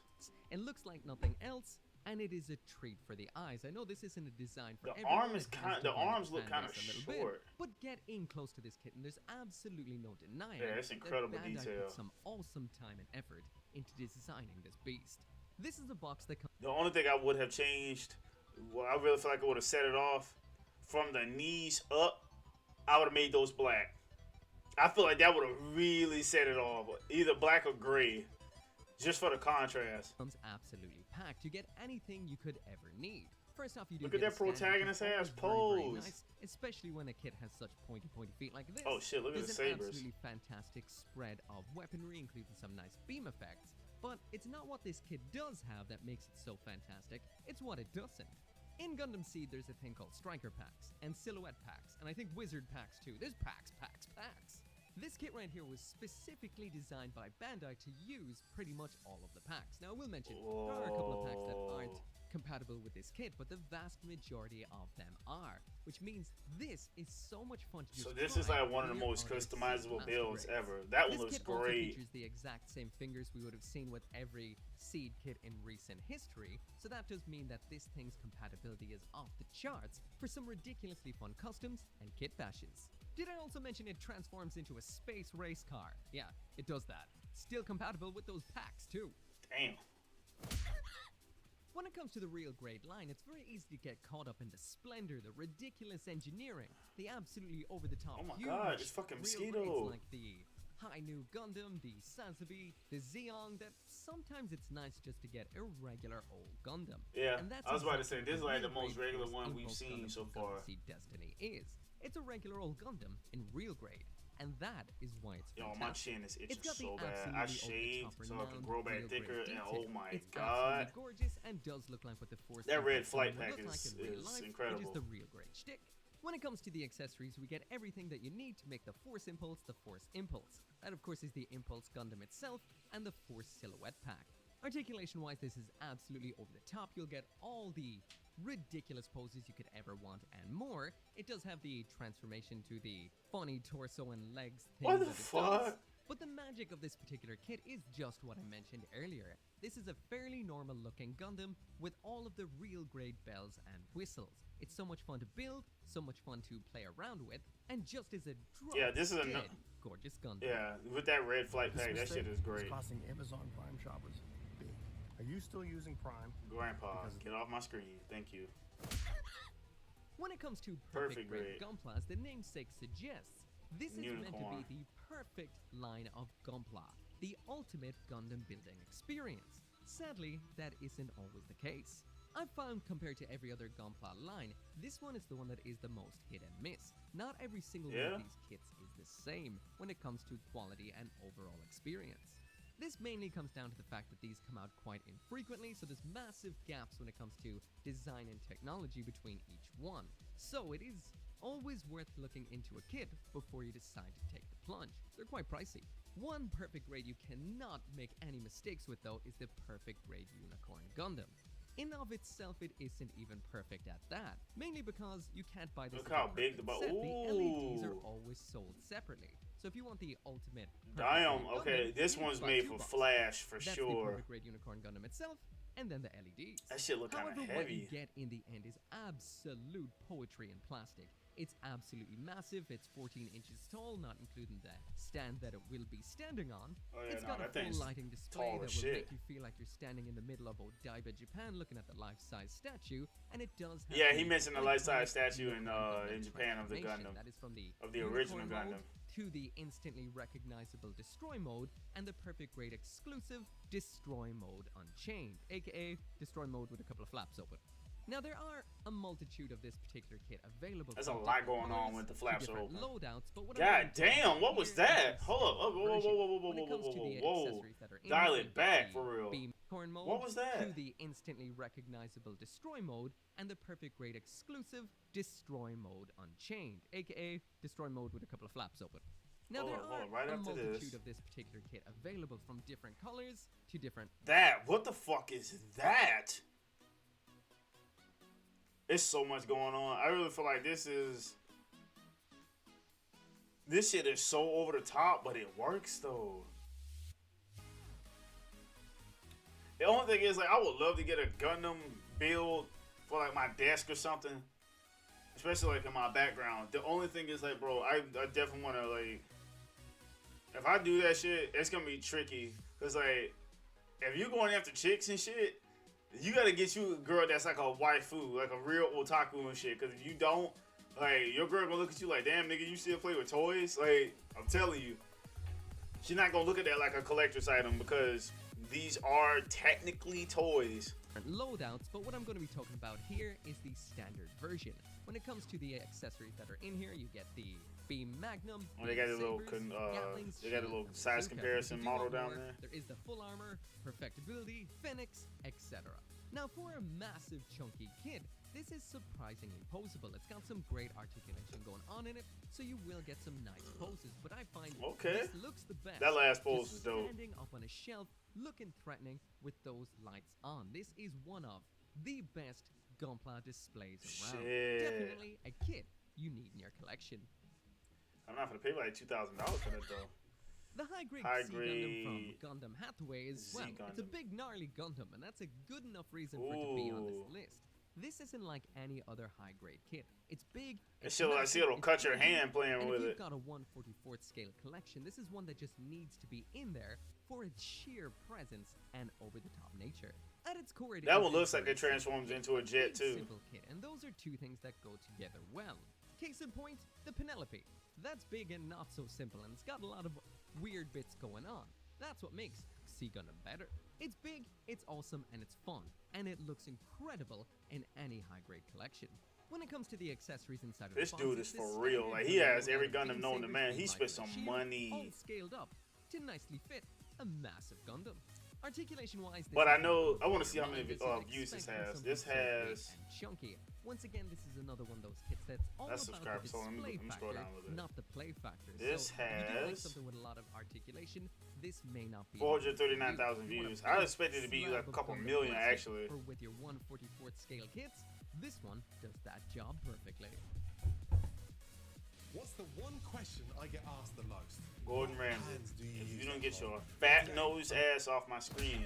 It looks like nothing else, and it is a treat for the eyes. I know this isn't a design for The everyone. arm is it has kind. The divided arms look fan kind of base a little bit, short. but get in close to this kit, and there's absolutely no denying Yeah, it's that incredible Bandai detail. put some awesome time and effort into designing this beast. This is a box that comes. The only thing I would have changed, well, I really feel like I would have set it off from the knees up. I would have made those black. I feel like that would have really set it off, either black or gray, just for the contrast. Comes absolutely packed. You get anything you could ever need. First off, you do Look at get that a stand, which is protagonist always ass very, very pose. nice, especially when a kit has such pointy feet like this. Oh shit! Look at There's the an sabers. absolutely fantastic spread of weaponry, including some nice beam effects. But it's not what this kit does have that makes it so fantastic, it's what it doesn't. In Gundam Seed, there's a thing called Striker Packs, and Silhouette Packs, and I think Wizard Packs too. There's packs. This kit right here was specifically designed by Bandai to use pretty much all of the packs. Now I will mention, there are a couple of packs that aren't compatible with this kit, but the vast majority of them are, which means this is so much fun to use. So this is like one of the most customizable builds ever. That one looks This kit also great. features the exact same fingers we would have seen with every Seed kit in recent history, so that does mean that this thing's compatibility is off the charts for some ridiculously fun customs and kit bashes. Did I also mention it transforms into a space race car? Yeah, it does that. Still compatible with those packs too. Damn. When it comes to the real grade line, it's very easy to get caught up in the splendor, the ridiculous engineering, the absolutely over-the-top Oh my huge God, it's fucking real Mosquito. grades like the High New Gundam, the Sazabi, the Zeong, that sometimes it's nice just to get a regular old Gundam. Yeah, And that's I was about to exactly say, this is what like the real most grade regular Force one we've Impulse seen Gundam so from far. Gundam Seed Destiny is. It's a regular old Gundam in real grade, and that is why it's Yo, fantastic. my chin is itching It's got the so bad. I absolutely shaved over-the-top so I can renowned grow back real thicker, grade and detail. oh my It's God. absolutely gorgeous and does look like what the Force That red Impulse flight Gundam would pack look like is in real life. It incredible. is the real grade shtick. When it comes to the accessories, we get everything that you need to make the Force Impulse the Force Impulse. That, of course, is the Impulse Gundam itself and the Force Silhouette Pack. Articulation-wise, this is absolutely over the top. You'll get all the ridiculous poses you could ever want and more. It does have the transformation to the funny torso and legs thing What the that it does. fuck? But the magic of this particular kit is just what I mentioned earlier. This is a fairly normal looking Gundam with all of the real grade bells and whistles. It's so much fun to build, so much fun to play around with, and just as a drop Yeah, this is a dead gorgeous Gundam. Yeah, with that red flight pack, that shit is great. It's costing Amazon Prime shoppers big. Are you still using Prime? Grandpa, get off my screen. Thank you. When it comes to Perfect perfect grade grade. Gunpla, as the namesake suggests, this is meant to Unicorn. be the perfect line of Gunpla, the ultimate Gundam building experience. Sadly, that isn't always the case. I've found, compared to every other Gunpla line, this one is the one that is the most hit and miss. Not every single one Yeah? of these kits is the same when it comes to quality and overall experience. This mainly comes down to the fact that these come out quite infrequently, so there's massive gaps when it comes to design and technology between each one. So it is always worth looking into a kit before you decide to take the plunge. They're quite pricey. One perfect grade you cannot make any mistakes with, though, is the perfect grade Unicorn Gundam. In of itself, it isn't even perfect at that, mainly because you can't buy this Look as a how big perfect the set. The LEDs are ooh. always sold separately. So if you want the ultimate perfect Damn, grade okay, Gundam, this you one's buy made two for boxes. Flash for That's the sure. perfect grade Unicorn Gundam itself, and then the LEDs. That shit look kinda However, what you heavy. get in the end is absolute poetry in plastic. It's absolutely massive. It's 14 inches tall, not including the stand that it will be standing on. Oh, yeah, It's no, got a that full thing's lighting display tall that will as shit. make you feel like you're standing in the middle of Odaiba, Japan, looking at the life-size statue, and it does have Yeah, the he mentioned the iconic life-size statue in Gundam Japan of the transformation. Gundam. That is from the Of the original Unicorn mode Gundam. to the instantly recognizable Destroy mode and the perfect grade exclusive Destroy mode Unchained, aka Destroy mode with a couple of flaps open. Now there are a multitude of this particular kit available. There's a from lot different going on colors with the to flaps different open. loadouts, but what God damn, what was that? Hold up. Whoa, whoa, whoa, whoa, whoa, when it comes to the whoa. accessories that are in Dial here, it you get back the for real. beam corn mode, What was that? to the instantly recognizable destroy mode, and the perfect grade exclusive destroy mode unchained, aka destroy mode with a couple of flaps open. Now Hold there on, are right a after multitude this. of this particular kit available from different colors to different. What the fuck is that? There's so much going on. I really feel like this shit is so over the top, but it works though. The only thing is, like, I would love to get a Gundam build for like my desk or something, especially like in my background. The only thing is, like, bro, I definitely want to, like, if I do that shit, it's gonna be tricky, cause like, if you're going after chicks and shit, you gotta get you a girl that's like a waifu, like a real otaku and shit. Cause if you don't, like, your girl gonna look at you like, damn, nigga, you still play with toys? Like, I'm telling you, she's not gonna look at that like a collector's item, because these are technically toys. Loadouts, but what I'm going to be talking about here is the standard version. When it comes to the accessories that are in here, you get the Beam Magnum. Oh, they got a little, Gatlings, they got a little shield, size bazooka. comparison If you model want down more, there. There is the full armor, perfectibility, Phoenix, etc. Now, for a massive chunky kit, this is surprisingly posable. It's got some great articulation going on in it, so you will get some nice poses. But I find this looks the best. That last pose is just dope. Standing up on a shelf, looking threatening with those lights on. This is one of the best Gunpla displays around. Shit. Definitely a kit you need in your collection. I'm not gonna pay like $2,000 for that though. The high-grade C Gundam from Gundam Hathaway is, well, it's a big gnarly Gundam, and that's a good enough reason for it to be on this list. This isn't like any other high-grade kit. It's big. It shit, I see it'll cut your hand playing with it. If it. you've got a 1/44th scale collection, this is one that just needs to be in there for its sheer presence and over-the-top nature. At its core, that one looks like it transforms into a jet too. Simple kit, and those are two things that go together well. Case in point, the Penelope. That's big and not so simple, and it's got a lot of weird bits going on. That's what makes C Gundam better. It's big, it's awesome, and it's fun, and it looks incredible in any high-grade collection. When it comes to the accessories inside of this the dude is for real. Like, he has every Gundam known to man. He spent some money. All scaled up to nicely fit a massive Gundam. Articulation-wise, but I know I want to see how many views this has. This has chunky. Once again, this is another one of those kits that's all about the display factor, not the play factor. This so if you do like has something with a lot of articulation, this may not be 439,000 views. I expected it to be like a couple million actually. Or with your 1/44th scale kits, this one does that job perfectly. What's the one question I get asked the most? Gordon Ramsay, you if you don't get your fat nose ass off my screen,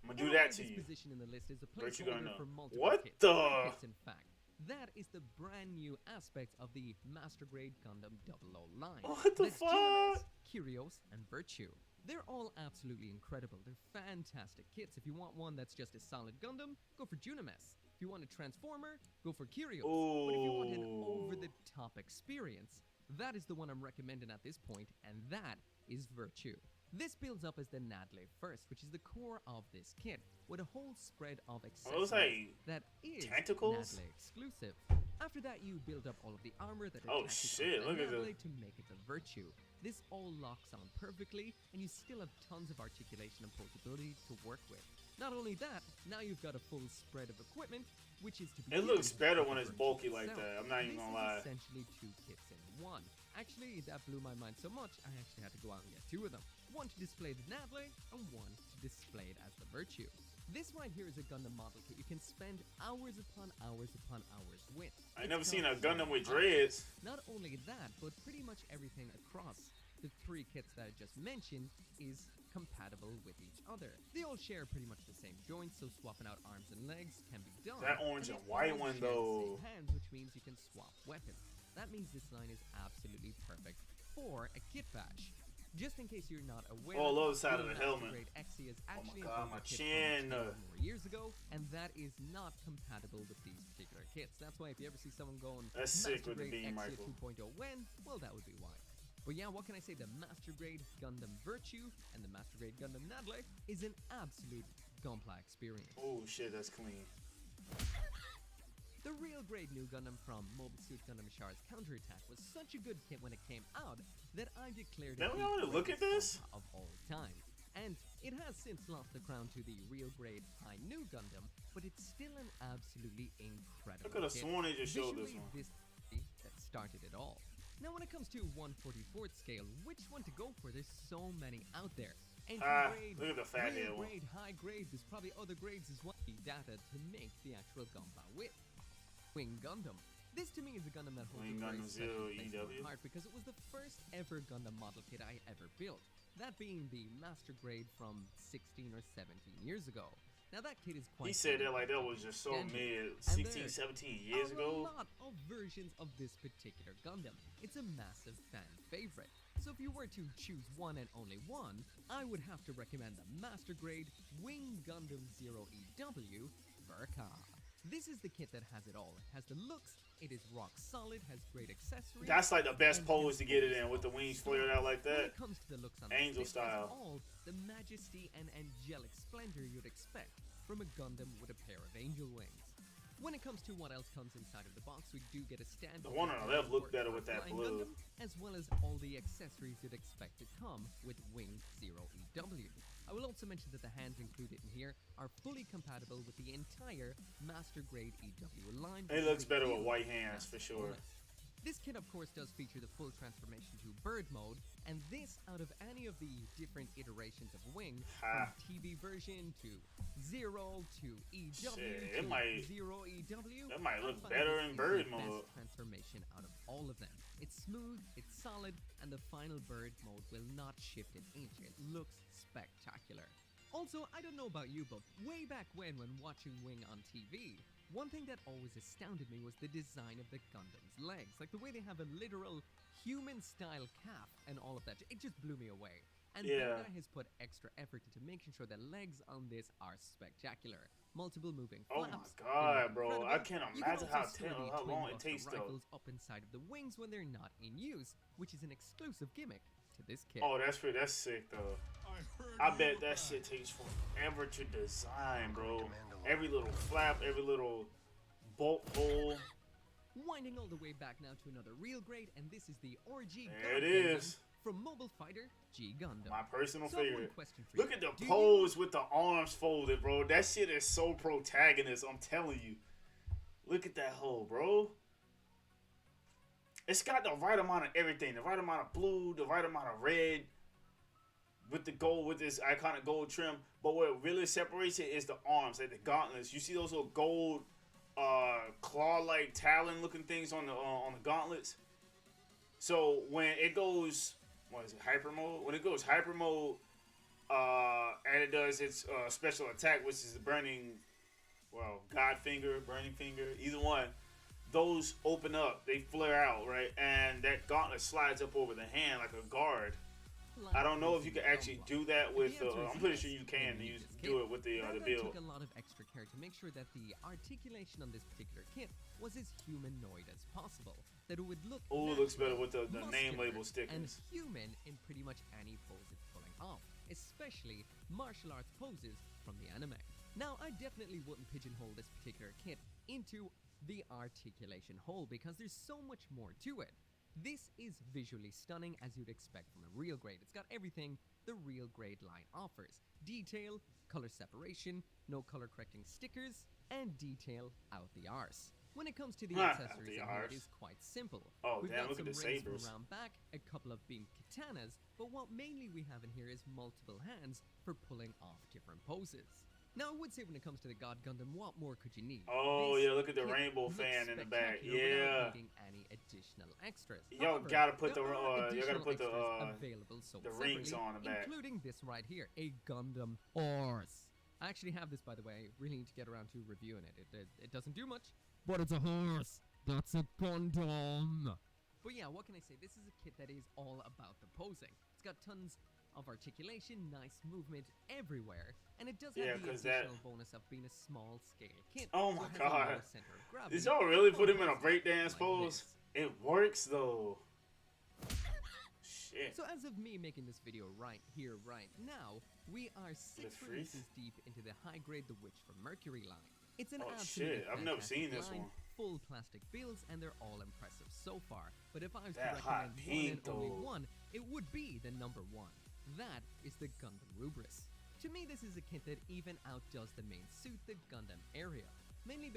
I'm gonna do that to you. Position in the list is a What you gonna know? for multiple What kits. the? In fact, that is the brand new aspect of the Master Grade Gundam 00 line. What the fuck? Curios, and Virtue. They're all absolutely incredible. They're fantastic kits. If you want one that's just a solid Gundam, go for Junames. If you want a Transformer, go for Curios. But if you want an over-the-top experience, that is the one I'm recommending at this point, and that is Virtue. This builds up as the Nadle first, which is the core of this kit, with a whole spread of accessories that is tentacles? Nadle exclusive. After that, you build up all of the armor that attaches look at Nadle to make it the Virtue. This all locks on perfectly, and you still have tons of articulation and portability to work with. Not only that, now you've got a full spread of equipment, which is to be It looks better when it's bulky like that. I'm not even gonna lie. This is essentially two kits in one. Actually, that blew my mind so much, I actually had to go out and get two of them. One to display the Nadle, and one to display it as the Virtue. This right here is a Gundam model kit you can spend hours upon hours upon hours with. I never seen a Gundam with dreads. Not only that, but pretty much everything across the three kits that I just mentioned is compatible with each other. They all share pretty much the same joints, so swapping out arms and legs can be done. That orange and white one though. Hands, which means you can swap weapons. That means this line is absolutely perfect for a kit bash. Just in case you're not aware, oh, lower side of the helmet. XE is actually oh my god, my chin. more years ago, and that is not compatible with these particular kits. That's why if you ever see someone going, that's sick with the beam XE rifle 2.0 when, well, that would be why. But yeah, what can I say? The Master Grade Gundam Virtue and the Master Grade Gundam Nadle is an absolute Gunpla experience. Oh shit, that's clean. The real grade new Gundam from Mobile Suit Gundam Char's Counterattack was such a good kit when it came out that I declared it Don't we the already look at greatest this? Gundam of all time. And it has since lost the crown to the real grade high new Gundam, but it's still an absolutely incredible I could have kit. sworn they just showed this Visually, one. this that started it all. Now when it comes to 1/44th scale, which one to go for? There's so many out there. Entry grade, look at the fat head real one. grade, high grade, there's probably other grades as well. The data to make the actual Gunpla with. Wing Gundam. This to me is a Gundam that holds Wing a very Gundam special 0 place in my EW. heart because it was the first ever Gundam model kit I ever built. That being the master grade from 16 or 17 years ago. Now that kit is quite... He said that like that was just so extended. mid, And 16, there's 17 years a ago. lot of versions of this particular Gundam. It's a massive fan favorite. So if you were to choose one and only one, I would have to recommend the master grade Wing Gundam 0 EW Verka. This is the kit that has it all. It has the looks, it is rock solid, has great accessories. That's like the best and pose to get it in full with the wings stock. flared out like When that. it comes to the looks on Angel this kit, it's style. all the majesty and angelic splendor you'd expect from a Gundam with a pair of angel wings. When it comes to what else comes inside of the box, we do get a stand. The one on the left looked better with that blue. Gundam, as well as all the accessories you'd expect to come with Wing 0 EW. I will also mention that the hands included in here are fully compatible with the entire Master Grade EW line. It looks better with Huge white hands mass for sure. bonus. This kit, of course, does feature the full transformation to bird mode, and this out of any of the different iterations of Wing, from TV version to Zero to EW Shit, to it might- Zero EW. that might I look find better this in is bird the mode. best transformation out of all of them. It's smooth, it's solid, and the final bird mode will not shift an inch. It looks spectacular. Also, I don't know about you, but way back when watching Wing on TV, one thing that always astounded me was the design of the Gundam's legs. Like the way they have a literal human-style calf and all of that. It just blew me away. And Yeah. Bandai has put extra effort into making sure the legs on this are spectacular. Multiple moving Oh flaps. my they God, look bro. I incredible. can't You can imagine also store the how twin long it buster takes though. rifles up inside of the wings when they're not in use, which is an exclusive gimmick to this kit. Oh, that's sick though. I bet that shit takes forever to design, bro. Every little flap, every little bolt hole. Winding all the way back now to another real grade, and this is the RG There it Gundam is. from Mobile Fighter G Gundam. My personal So I have one favorite. question for Look you. at the Do you- pose with the arms folded, bro. That shit is so protagonist, I'm telling you. Look at that hole, bro. It's got the right amount of everything. The right amount of blue, the right amount of red. With the gold, with this iconic gold trim. But what really separates it is the arms, like the gauntlets. You see those little gold claw-like talon-looking things on the gauntlets? So when it goes, what is it, hyper mode? When it goes hyper mode, and it does its special attack, which is the burning, well, God finger, burning finger, either one. Those open up, they flare out, right? And that gauntlet slides up over the hand like a guard. I don't know if you can actually do that with. I'm pretty sure you can do it with the Bandai build. took a lot of extra care to make sure that the articulation on this particular kit was as humanoid as possible. That it would look. Oh, it looks better with the muscular, name label and stickers. human in pretty much any pose it's pulling off, especially martial arts poses from the anime. Now, I definitely wouldn't pigeonhole this particular kit into the articulation hole because there's so much more to it. This is visually stunning as you'd expect from a real grade. It's got everything the real grade line offers. Detail, color separation, no color correcting stickers, and detail out the arse. When it comes to the Out accessories, the in here, arse. it is quite simple. Oh, We've damn, got look some at the rings from sabers. around back, a couple of being katanas, but what mainly we have in here is multiple hands for pulling off different poses. Now, I would say when it comes to the God Gundam, what more could you need? Oh, This yeah, look at the kit rainbow looks fan in the back. spectacular Yeah. without needing any additional extras. Y'all However, gotta put there the, are you gotta additional put the, extras available sold the rings separately, on the back. including this right here, a Gundam horse. I actually have this, by the way. Really need to get around to reviewing it. It doesn't do much, but it's a horse. That's a Gundam. But yeah, what can I say? This is a kit that is all about the posing. It's got tons of articulation, nice movement everywhere, and it does have Yeah, the 'cause that- additional bonus of being a small scale kit. Oh so my it has a God. lower center of gravity, Did y'all really put him in a almost breakdance like pose? this. It works though. Shit. So as of me making this video right here, right now, we are 6 freeze? releases deep into the high-grade The Witch from Mercury line. It's an Oh, absolutely shit, I've never fantastic seen this line, one. full plastic builds, and they're all impressive so far. But if I was to That hot recommend one pink, and only though. one, it would be the number one. That is the Gundam Rubris. To me, this is a kit that even outdoes the main suit, the Gundam Ariel. Mainly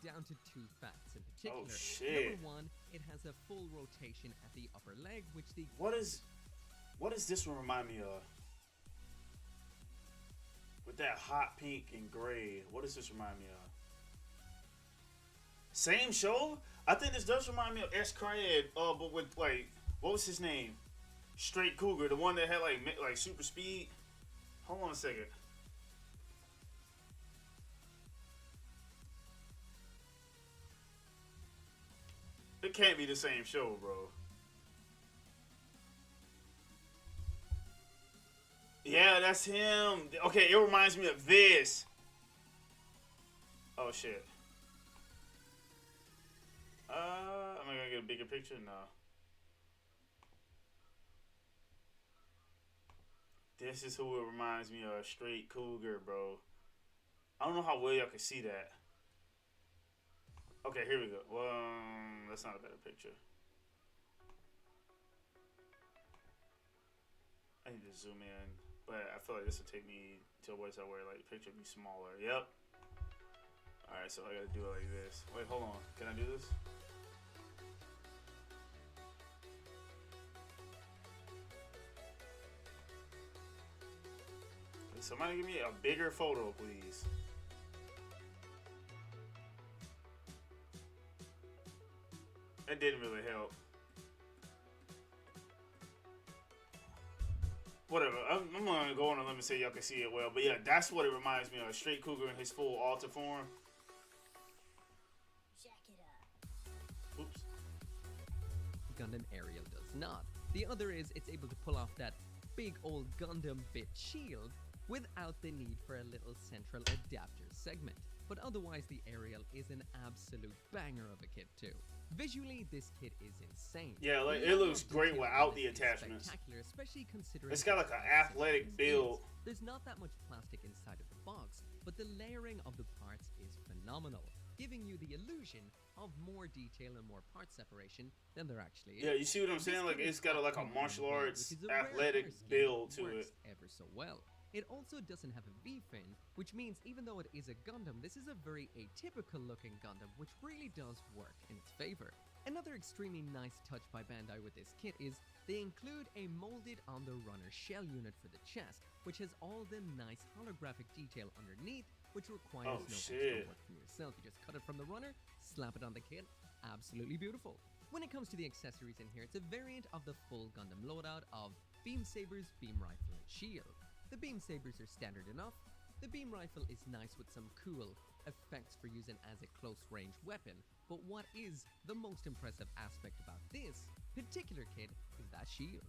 down to two facts in particular. Oh, shit. Number one, it has a full rotation at the upper leg, which the What does this one remind me of? With that hot pink and gray, what does this remind me of? Same show? I think this does remind me of S. Cryad, but with like, what was his name? Straight Cougar, the one that had like super speed. Hold on a second. It can't be the same show, bro. Yeah, that's him. Okay, it reminds me of this. Oh shit. Am I gonna get a bigger picture? No. This is who it reminds me of. Straight Cougar, bro. I don't know how well y'all can see that. Okay, here we go. Well, that's not a better picture. I need to zoom in, but I feel like this will take me to a place where like the picture will be smaller. Yep. All right, so I gotta do it like this. Wait, hold on. Can I do this? Can somebody give me a bigger photo, please? That didn't really help. Whatever. I'm gonna go on a limb and say y'all can see it well, but yeah, that's what it reminds me of. Straight Cougar in his full altar form. Jack it up. Oops. Gundam Ariel does not. The other is it's able to pull off that big old Gundam bit shield without the need for a little central adapter segment. But otherwise, the Ariel is an absolute banger of a kit too. Visually, this kit is insane. Yeah, like The it level looks of great detail without on the this is attachments. spectacular, especially considering It's got like an athletic build. There's not that much plastic inside of the box, but the layering of the parts is phenomenal, giving you the illusion of more detail and more part separation than there actually is. Yeah, you see what I'm This saying? Like kit is it's got a, like a packed martial in one, arts which is a rare athletic honor scheme build that to works it. ever so well. It also doesn't have a V-fin, which means even though it is a Gundam, this is a very atypical looking Gundam, which really does work in its favor. Another extremely nice touch by Bandai with this kit is they include a molded on the runner shell unit for the chest, which has all the nice holographic detail underneath, which requires Oh, no shit. extra work from yourself. You just cut it from the runner, slap it on the kit, absolutely beautiful. When it comes to the accessories in here, it's a variant of the full Gundam loadout of beam sabers, beam rifle, and shield. The beam sabers are standard enough. The beam rifle is nice with some cool effects for using as a close range weapon, but what is the most impressive aspect about this particular kit is that shield.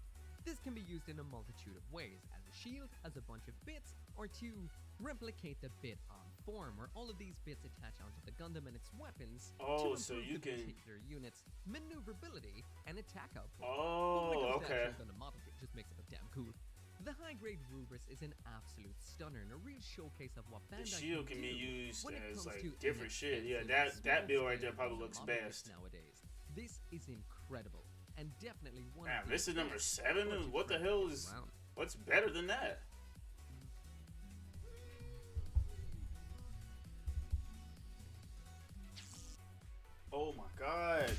This can be used in a multitude of ways, as a shield, as a bunch of bits, or to replicate the bit on form, where all of these bits attach onto the Gundam and its weapons Oh, to so improve you the can- particular unit's maneuverability and attack output. Oh, But when it comes to okay. actual Gundam model, it just makes it look damn cool. The high-grade Rubris is an absolute stunner and a real showcase of what The Bandai shield can do be used when it as comes like to different shit. Yeah, inexpensive, that build right small-scale there probably Gundam looks model kits best. nowadays. This is incredible and definitely one. Damn, of the this is number best 7. budget What the friendly hell kits is? around. What's better than that? Oh my god.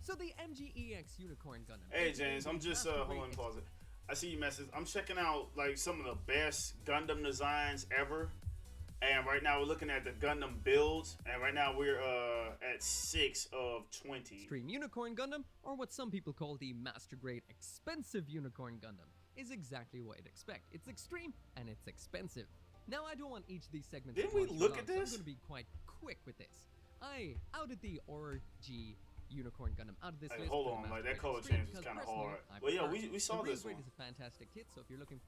So the MGEX Unicorn Gundam. Hey is James, a I'm just master hold on, grade pause it. I see your message. I'm checking out like some of the best Gundam designs ever. And right now we're looking at the Gundam builds, and right now we're at 6 of 20. Extreme Unicorn Gundam, or what some people call the Master Grade Expensive Unicorn Gundam, is exactly what you'd expect. It's extreme and it's expensive. Now, I don't want each of these segments Didn't to we go on too look long, at so I'm this? going to be quite quick with this. I outed the ORG Unicorn Gundam out of this Hey, list. hold for the on, like, Master that Grade color Extreme change was because kinda personally, hard. I But yeah, prefer it. we saw the this Grade one. is a fantastic kit, so if you're looking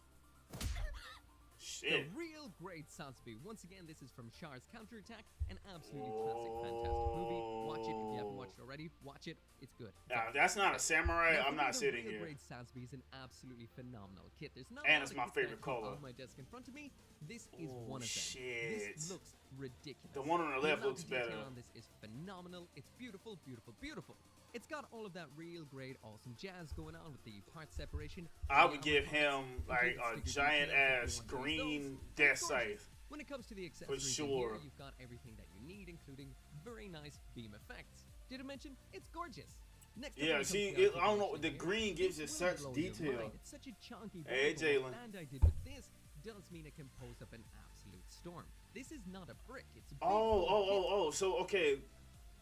shit. The real great Satsui. Once again, this is from Char's Counterattack, an absolutely classic, fantastic movie. Watch it if you haven't watched it already. Watch it, it's good. Now, if that's not a samurai, Now, I'm not the sitting real here. Great Satsui is an absolutely phenomenal kit. There's not And a it's lot my of kits that I favorite keep color. on my desk in front of me. This is Oh, one of them. shit. This looks ridiculous. The one on the left amount looks of detail better. on this is phenomenal. It's beautiful, beautiful, beautiful. It's got all of that real great, awesome jazz going on with the part separation. I the would give armor him parts, like including a sticker giant details if ass you want to use green those. death It's gorgeous. scythe. When it comes to the accessories in sure. here, you've got everything that you need, including very nice beam effects. Did I mention it's gorgeous? Next up, when Yeah, it comes see, to the I don't know. articulation The here, green gives it it will such blow your detail. mind. It's such a chunky Hey, bubble, Jalen. and I did with this does mean it can pose up an absolute storm. This is not a brick. It's a big Oh. So, okay.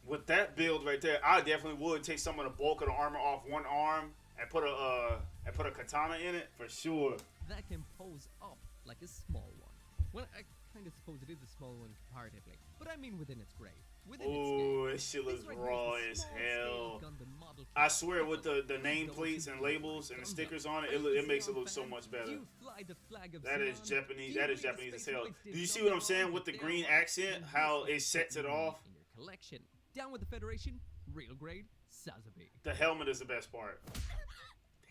With that build right there, I definitely would take some of the bulk of the armor off one arm and put a katana in it for sure. that can pose up like a small one. Well, I kind of suppose it is a small one comparatively, but I mean within its grade. Within its Ooh, scale. this shit looks This right here is raw the as small-scale hell. Gundam model kit. I swear, with the Those nameplates who and do labels like and the Gundam. stickers on it, Are you it a makes it Zeon look so fan? much better. Do you fly the flag of That is Zeon? Japanese. Do you That is read the Japanese as Space hell. Voice Do did you see not what I'm know saying that with the they green are accent? and How this it sets it is off? in your collection. Down with the Federation, real grade, Sazabi. The helmet is the best part.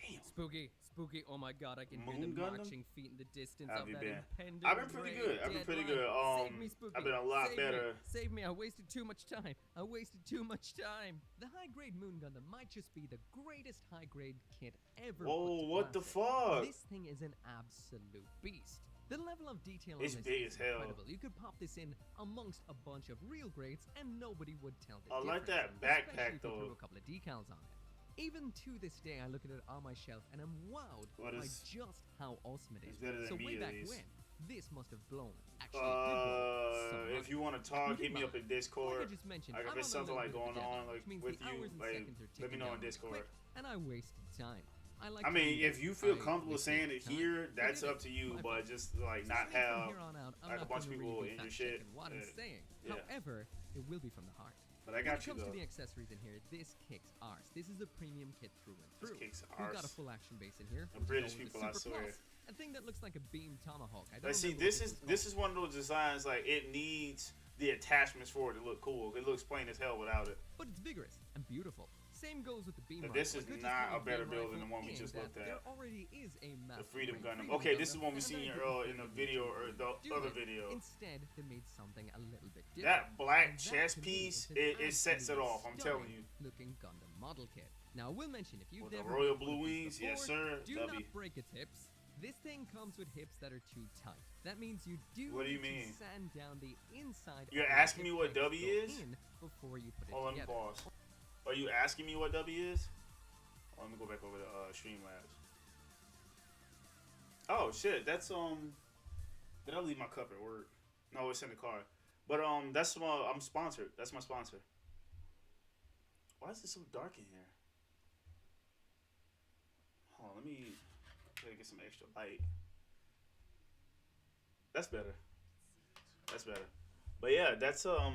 Damn. Spooky, oh my god, I can hear Moon the Gundam? marching feet in the distance How of have you that been? impending I've been pretty great good. I've been pretty deadline. good. Save me, Spooky. I've been a lot Save better. Me. Save me, I wasted too much time. The high-grade Moon Gundam might just be the greatest high-grade kit ever Whoa, put to what the plastic. fuck? This thing is an absolute beast. The level of detail It's on this big is as hell. incredible. You could pop this in amongst a bunch of real grades and nobody would tell the I like difference, that backpack, especially if you though. threw a couple of decals on it. Even to this day, I look at it on my shelf and I'm wowed What by is- just how awesome it it's is. better than So me, way at back least. when, this must have blown. Actually, it did blow so If much. you want to talk, hit me up in Like I Discord. just mentioned, Like if I'm there's on a something little like bit of a going on, deadline, like which means with the you, hours and like seconds are let me ticking know down in really Discord. quick, and I wasted time. I like I to mean, do if that. you feel I comfortable wasted saying it time. here, So that's did up it. to you. My But fault. just like So not from have here on out, I'm like a not bunch of gonna people really be in your fact-checking shit. what I'm saying. Yeah. However, it will be from the heart. But I When got it you comes though. to the accessories in here, this kicks arse. This is a premium kit through and This through. kicks We've got a arse. full action base in here. The which is British called the people, I Super swear. Plus, a thing that looks like a beam tomahawk. I don't But see, remember this what is was this called. is one of those designs like it needs the attachments for it to look cool. It looks plain as hell without it. But it's vigorous and beautiful. Same goes with the beam But rifle. this I is could just not call a it better beam build than rifle the one we in just that looked There at. already is a The massive Freedom grade Gundam. Freedom Okay, this is Gundam, one we and seen very in the different video from or the do other it. video. Instead, they made something a little bit different. That black And that, chest to me, piece, is an it sets it absolutely off. I'm telling stunning you. Looking Gundam model kit. Now, I will mention if you've With the never royal bought one blue of these wings, yes before, sir. do W. not break its hips. This thing comes with hips that are too tight. That means you do What do you need mean? to sand down the inside. You're of the asking me hip what pegs W to go is? in before you put it Hold on, let me together. pause. Are you asking me what W is? Oh, let me go back over to Streamlabs. Oh shit, that's Did I leave my cup at work? No, it's in the car. But that's I'm sponsored. That's my sponsor. Why is it so dark in here? Hold on, let me try to get some extra light. That's better. That's better. But yeah, that's are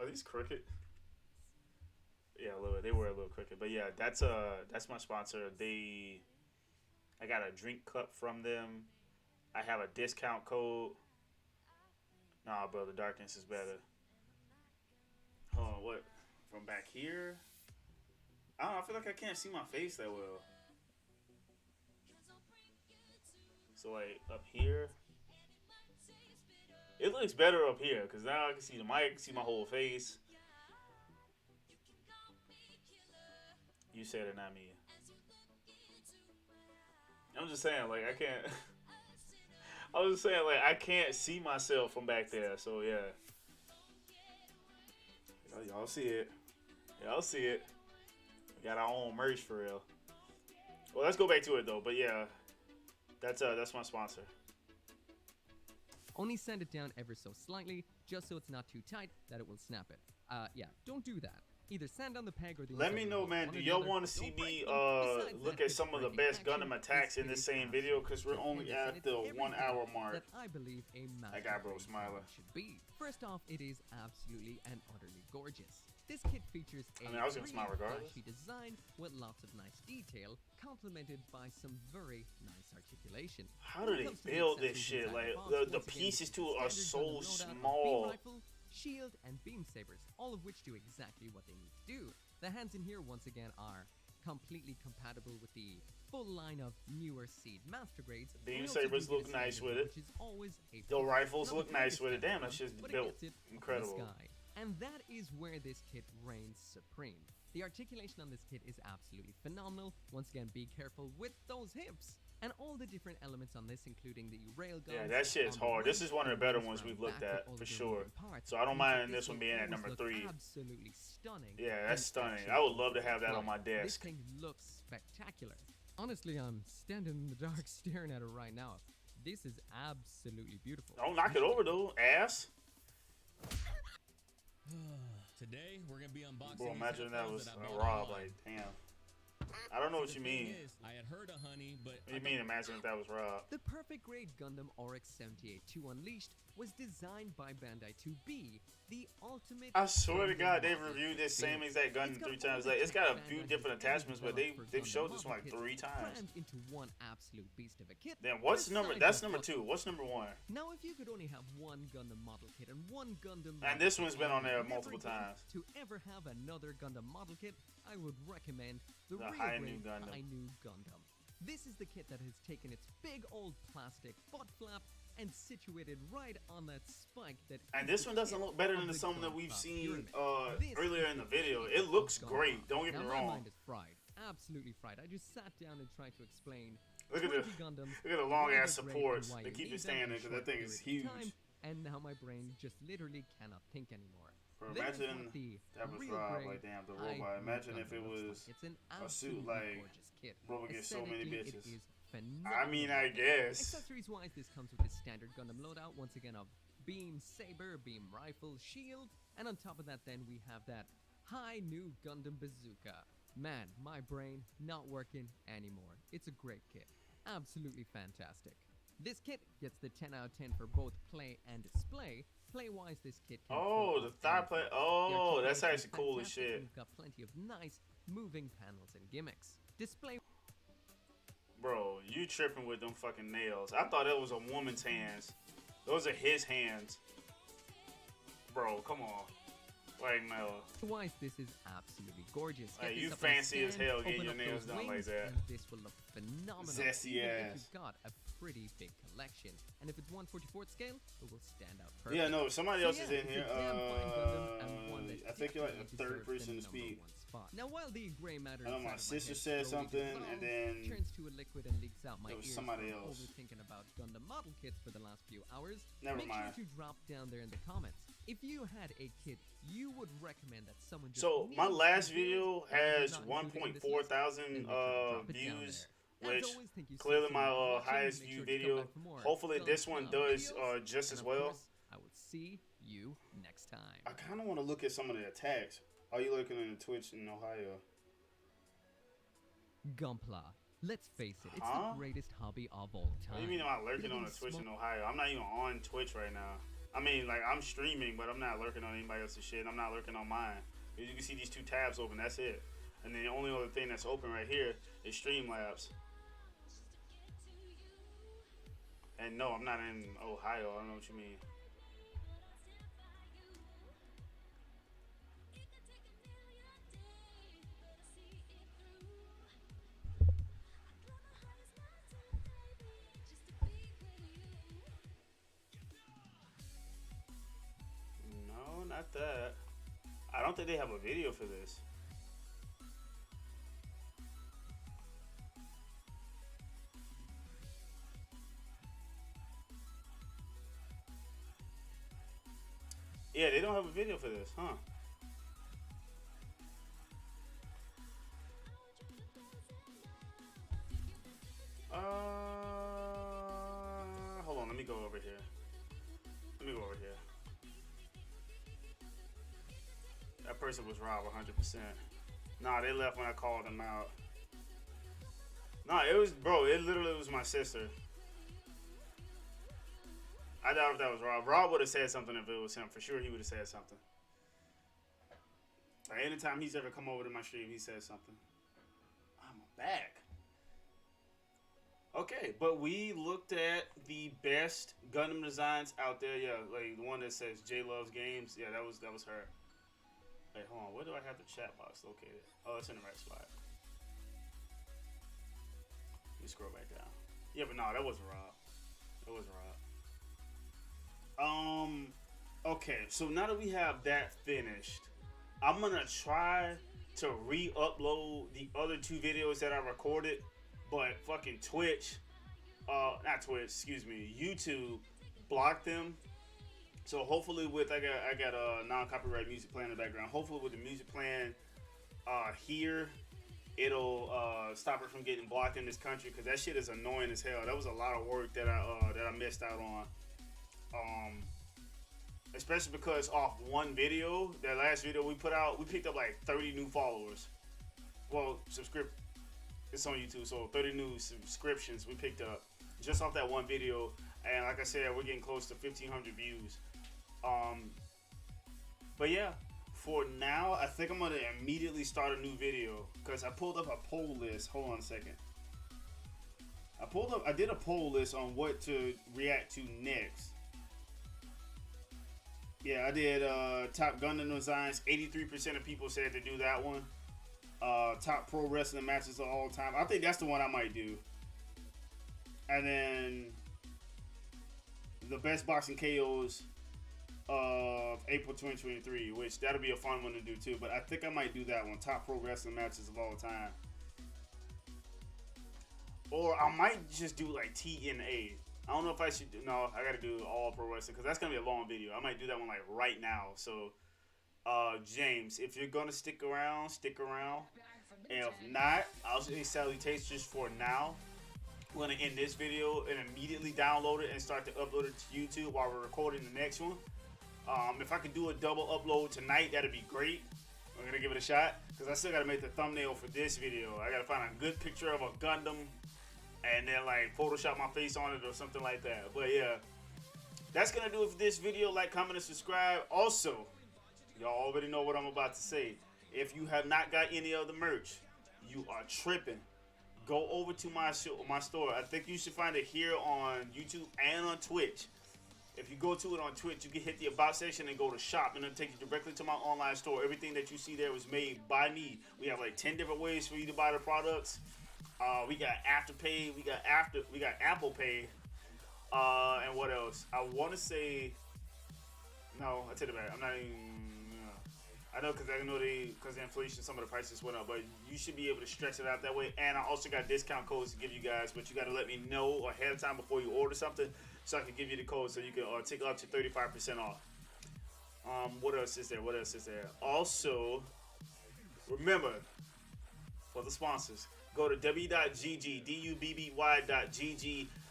these crooked? Yeah, a little. They were a little crooked, but yeah, that's my sponsor. I got a drink cup from them. I have a discount code. Nah, bro, the darkness is better. Hold on, what? From back here? I don't know. I feel like I can't see my face that well. So like up here. It looks better up here because now I can see the mic, I can see my whole face. You said it, not me. I'm just saying, like, I can't. I was just saying, like, I can't see myself from back there, so yeah. Y'all see it. Y'all see it. We got our own merch for real. Well, let's go back to it though. But yeah, that's my sponsor. Only sand it down ever so slightly, just so it's not too tight that it will snap it. Yeah, don't do that. Either sand on the peg or the Let inside me of the know, hole. man. One Do or the y'all other. want to see Don't me break them. Besides look that, at some of the breaking best action Gundam attacks in is this same absolute video? Because we're tremendous, only and at it's the everything 1 hour mark. that I believe a I got bro masterpiece smiling. should be. First off, it is absolutely and utterly gorgeous. This kit features a I was gonna smile regardless. flashy design with lots of nice detail, complemented by some very nice articulation. How do they build this shit? Like the pieces too are so small. Rifle, shield, and beam sabers, all of which do exactly what they need to do. The hands in here once again are completely compatible with the full line of newer Seed Master Grades. Beam sabers look nice with it. Which is always a The plus. rifles Not look the nice greatest with it. Damn, gun, that shit's but it built gets it on incredible. this guy. And that is where this kit reigns supreme. The articulation on this kit is absolutely phenomenal. Once again, be careful with those hips. And all the different elements on this, including the railgun. Yeah, that shit's hard. This is one of the better ones we've looked at for sure. So I don't mind this one being at number 3. Absolutely stunning. Yeah, that's and stunning. actually I would love to have that on fly. my This desk. thing looks spectacular. Honestly, I'm standing in the dark staring at it right now. This is absolutely beautiful. Don't knock it over though, ass. Today we're gonna be unboxing. Bro, these imagine that headphones was I bought Rob. online. Like, damn. I don't know what The you thing mean. is, I had heard of Honey, but What do you mean? Imagine if that was Rob. The perfect grade Gundam RX 78-2 Unleashed was designed by Bandai to be the ultimate. I swear to Gundam God, they've model reviewed this same experience. exact Gundam It's got 3 all times. the Like, it's got a kits few Bandai different has ever attachments, but developed for they've Gundam showed this one model like kits 3 times. crammed into one absolute beast of a kit. Then what's Or number? size That's of number what- 2. What's number 1? Now, if you could only have one Gundam model kit and one Gundam, And this model one's kit been on there and never multiple again times. To ever have another Gundam model kit, I would recommend the The real High grade New Gundam. High New Gundam. This is the kit that has taken its big old plastic butt flap and situated right on that spike that. And is this the one doesn't tip look better of than the some that Gundam we've class seen pyramid. This earlier is in the the video. peak It looks of great. Gundam. Don't get now, me my wrong. mind is fried, absolutely fried. I just sat down and tried to explain. Look at 20 the Gundams, look at the long why ass they're great supports. and why They you keep need it them in standing a because that short thing is period huge. of time, and now my brain just literally cannot think anymore. Bro, There's imagine what the that was real Rob. grade Like, damn, the high robot. Imagine Gundam if it looks like. was It's an a suit absolutely like gorgeous kit. Bro would get so many Aesthetically, bitches. It is I phenomenal. mean, I guess. Accessories wise, this comes with the standard Gundam loadout, once again of beam saber, beam rifle, shield, and on top of that then we have that high new Gundam bazooka. Man, my brain not working anymore. It's a great kit. Absolutely fantastic. This kit gets the 10 out of 10 for both play and display. Play-wise, this kit can Oh, pull the off thigh anything. plate. The Oh, that's articulation actually is cool as fantastic, shit. and we've got plenty of nice moving panels and gimmicks. Display Bro, you tripping with them fucking nails. I thought it was a woman's hands. Those are his hands. Bro, come on. Like, no. wise, this is absolutely gorgeous. Hey, Get this you up on a fancy as stand, hell getting open your up nails those done like wings, that. and this will look phenomenal. Zesty even if ass. you've got a pretty big collection. And if it's 1/44th scale, it will stand out perfect. Yeah, no, somebody So else yeah, is in it's a here. damn fine Gundam and one that I think you're like definitely the third deserves person to number speak. one spot. Now, while the gray matter I know my sister said something, and then turns to a liquid and leaks out my there was ears somebody from else. overthinking about Gundam model kits for the last few hours. Never Make mind. sure to drop down there in the comments if you had a kit you would recommend that someone just So my needs last to video build and has is not included in this 1.4 list, thousand then make sure to drop it down views, there. which As always, thank you so clearly so my much for watching. highest Make view sure to come video. back for more Hopefully this Gundam one does videos, just and as of well. course, I will see you next time. I kind of want to look at some of the attacks. Are you looking at Twitch in Ohio? Gunpla. Let's face it, it's Huh? the greatest hobby of all time. What do you mean am I lurking on Building a Twitch small- in Ohio? I'm not even on Twitch right now. I mean, like, I'm streaming, but I'm not lurking on anybody else's shit. I'm not lurking on mine. As you can see these 2 tabs open, that's it. And then the only other thing that's open right here is Streamlabs. And no, I'm not in Ohio. I don't know what you mean. No, not that. I don't think they have a video for this. Yeah, they don't have a video for this, huh? Hold on, let me go over here. Let me go over here. That person was Rob 100%. Nah, they left when I called them out. Nah, it was, bro, it literally was my sister. I doubt if that was Rob. Rob would have said something if it was him. For sure, he would have said something. So anytime he's ever come over to my stream, he says something. I'm back. Okay, but we looked at the best Gundam designs out there. Yeah, like the one that says J Loves Games. Yeah, that was her. Wait, hold on. Where do I have the chat box located? Oh, it's in the right spot. Let me scroll back down. Yeah, but no, that wasn't Rob. That wasn't Rob. Okay, so now that we have that finished, I'm gonna try to re-upload the other 2 videos that I recorded, but fucking Twitch, not Twitch, excuse me, YouTube blocked them. So hopefully with I got a non-copyright music playing in the background. Hopefully with the music playing here, it'll stop it from getting blocked in this country, because that shit is annoying as hell. That was a lot of work that I missed out on. Especially because off one video, that last video we put out, we picked up like 30 new followers. Well, it's on YouTube, so 30 new subscriptions we picked up just off that one video. And like I said, we're getting close to 1,500 views. But yeah, for now, I think I'm gonna immediately start a new video, because I pulled up a poll list. Hold on a second. I did a poll list on what to react to next. Yeah, I did top Gundam designs. 83% of people said to do that one. Top pro wrestling matches of all time. I think that's the one I might do. And then the best boxing KOs of April 2023, which that'll be a fun one to do too. But I think I might do that one. Top pro wrestling matches of all time. Or I might just do like TNA. I don't know if I should do, no, I gotta do all pro wrestling, because that's gonna be a long video. I might do that one like right now. So, James, if you're gonna stick around, stick around. And if not, I'll say salutations for now. I'm gonna end this video and immediately download it and start to upload it to YouTube while we're recording the next one. If I could do a double upload tonight, that'd be great. I'm gonna give it a shot, because I still gotta make the thumbnail for this video. I gotta find a good picture of a Gundam and then like Photoshop my face on it or something like that. But yeah, that's gonna do it for this video. Like, comment, and subscribe. Also, y'all already know what I'm about to say. If you have not got any of the merch, you are tripping. Go over to my store. I think you should find it here on YouTube and on Twitch. If you go to it on Twitch, you can hit the About section and go to Shop, and it'll take you directly to my online store. Everything that you see there was made by me. We have like 10 different ways for you to buy the products. We got Afterpay, we got Apple Pay, and what else? I want to say, no, I take it back. I'm not even. I know, because because of inflation, some of the prices went up, but you should be able to stretch it out that way. And I also got discount codes to give you guys, but you got to let me know ahead of time before you order something, so I can give you the code so you can take up to 35% off. What else is there? Also, remember, for the sponsors, go to w.gg,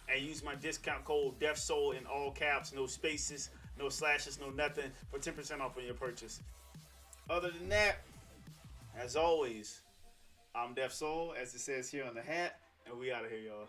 and use my discount code DEFF-SOUL in all caps, no spaces, no slashes, no nothing, for 10% off on your purchase. Other than that, as always, I'm DEFF-SOUL, as it says here on the hat, and we out of here, y'all.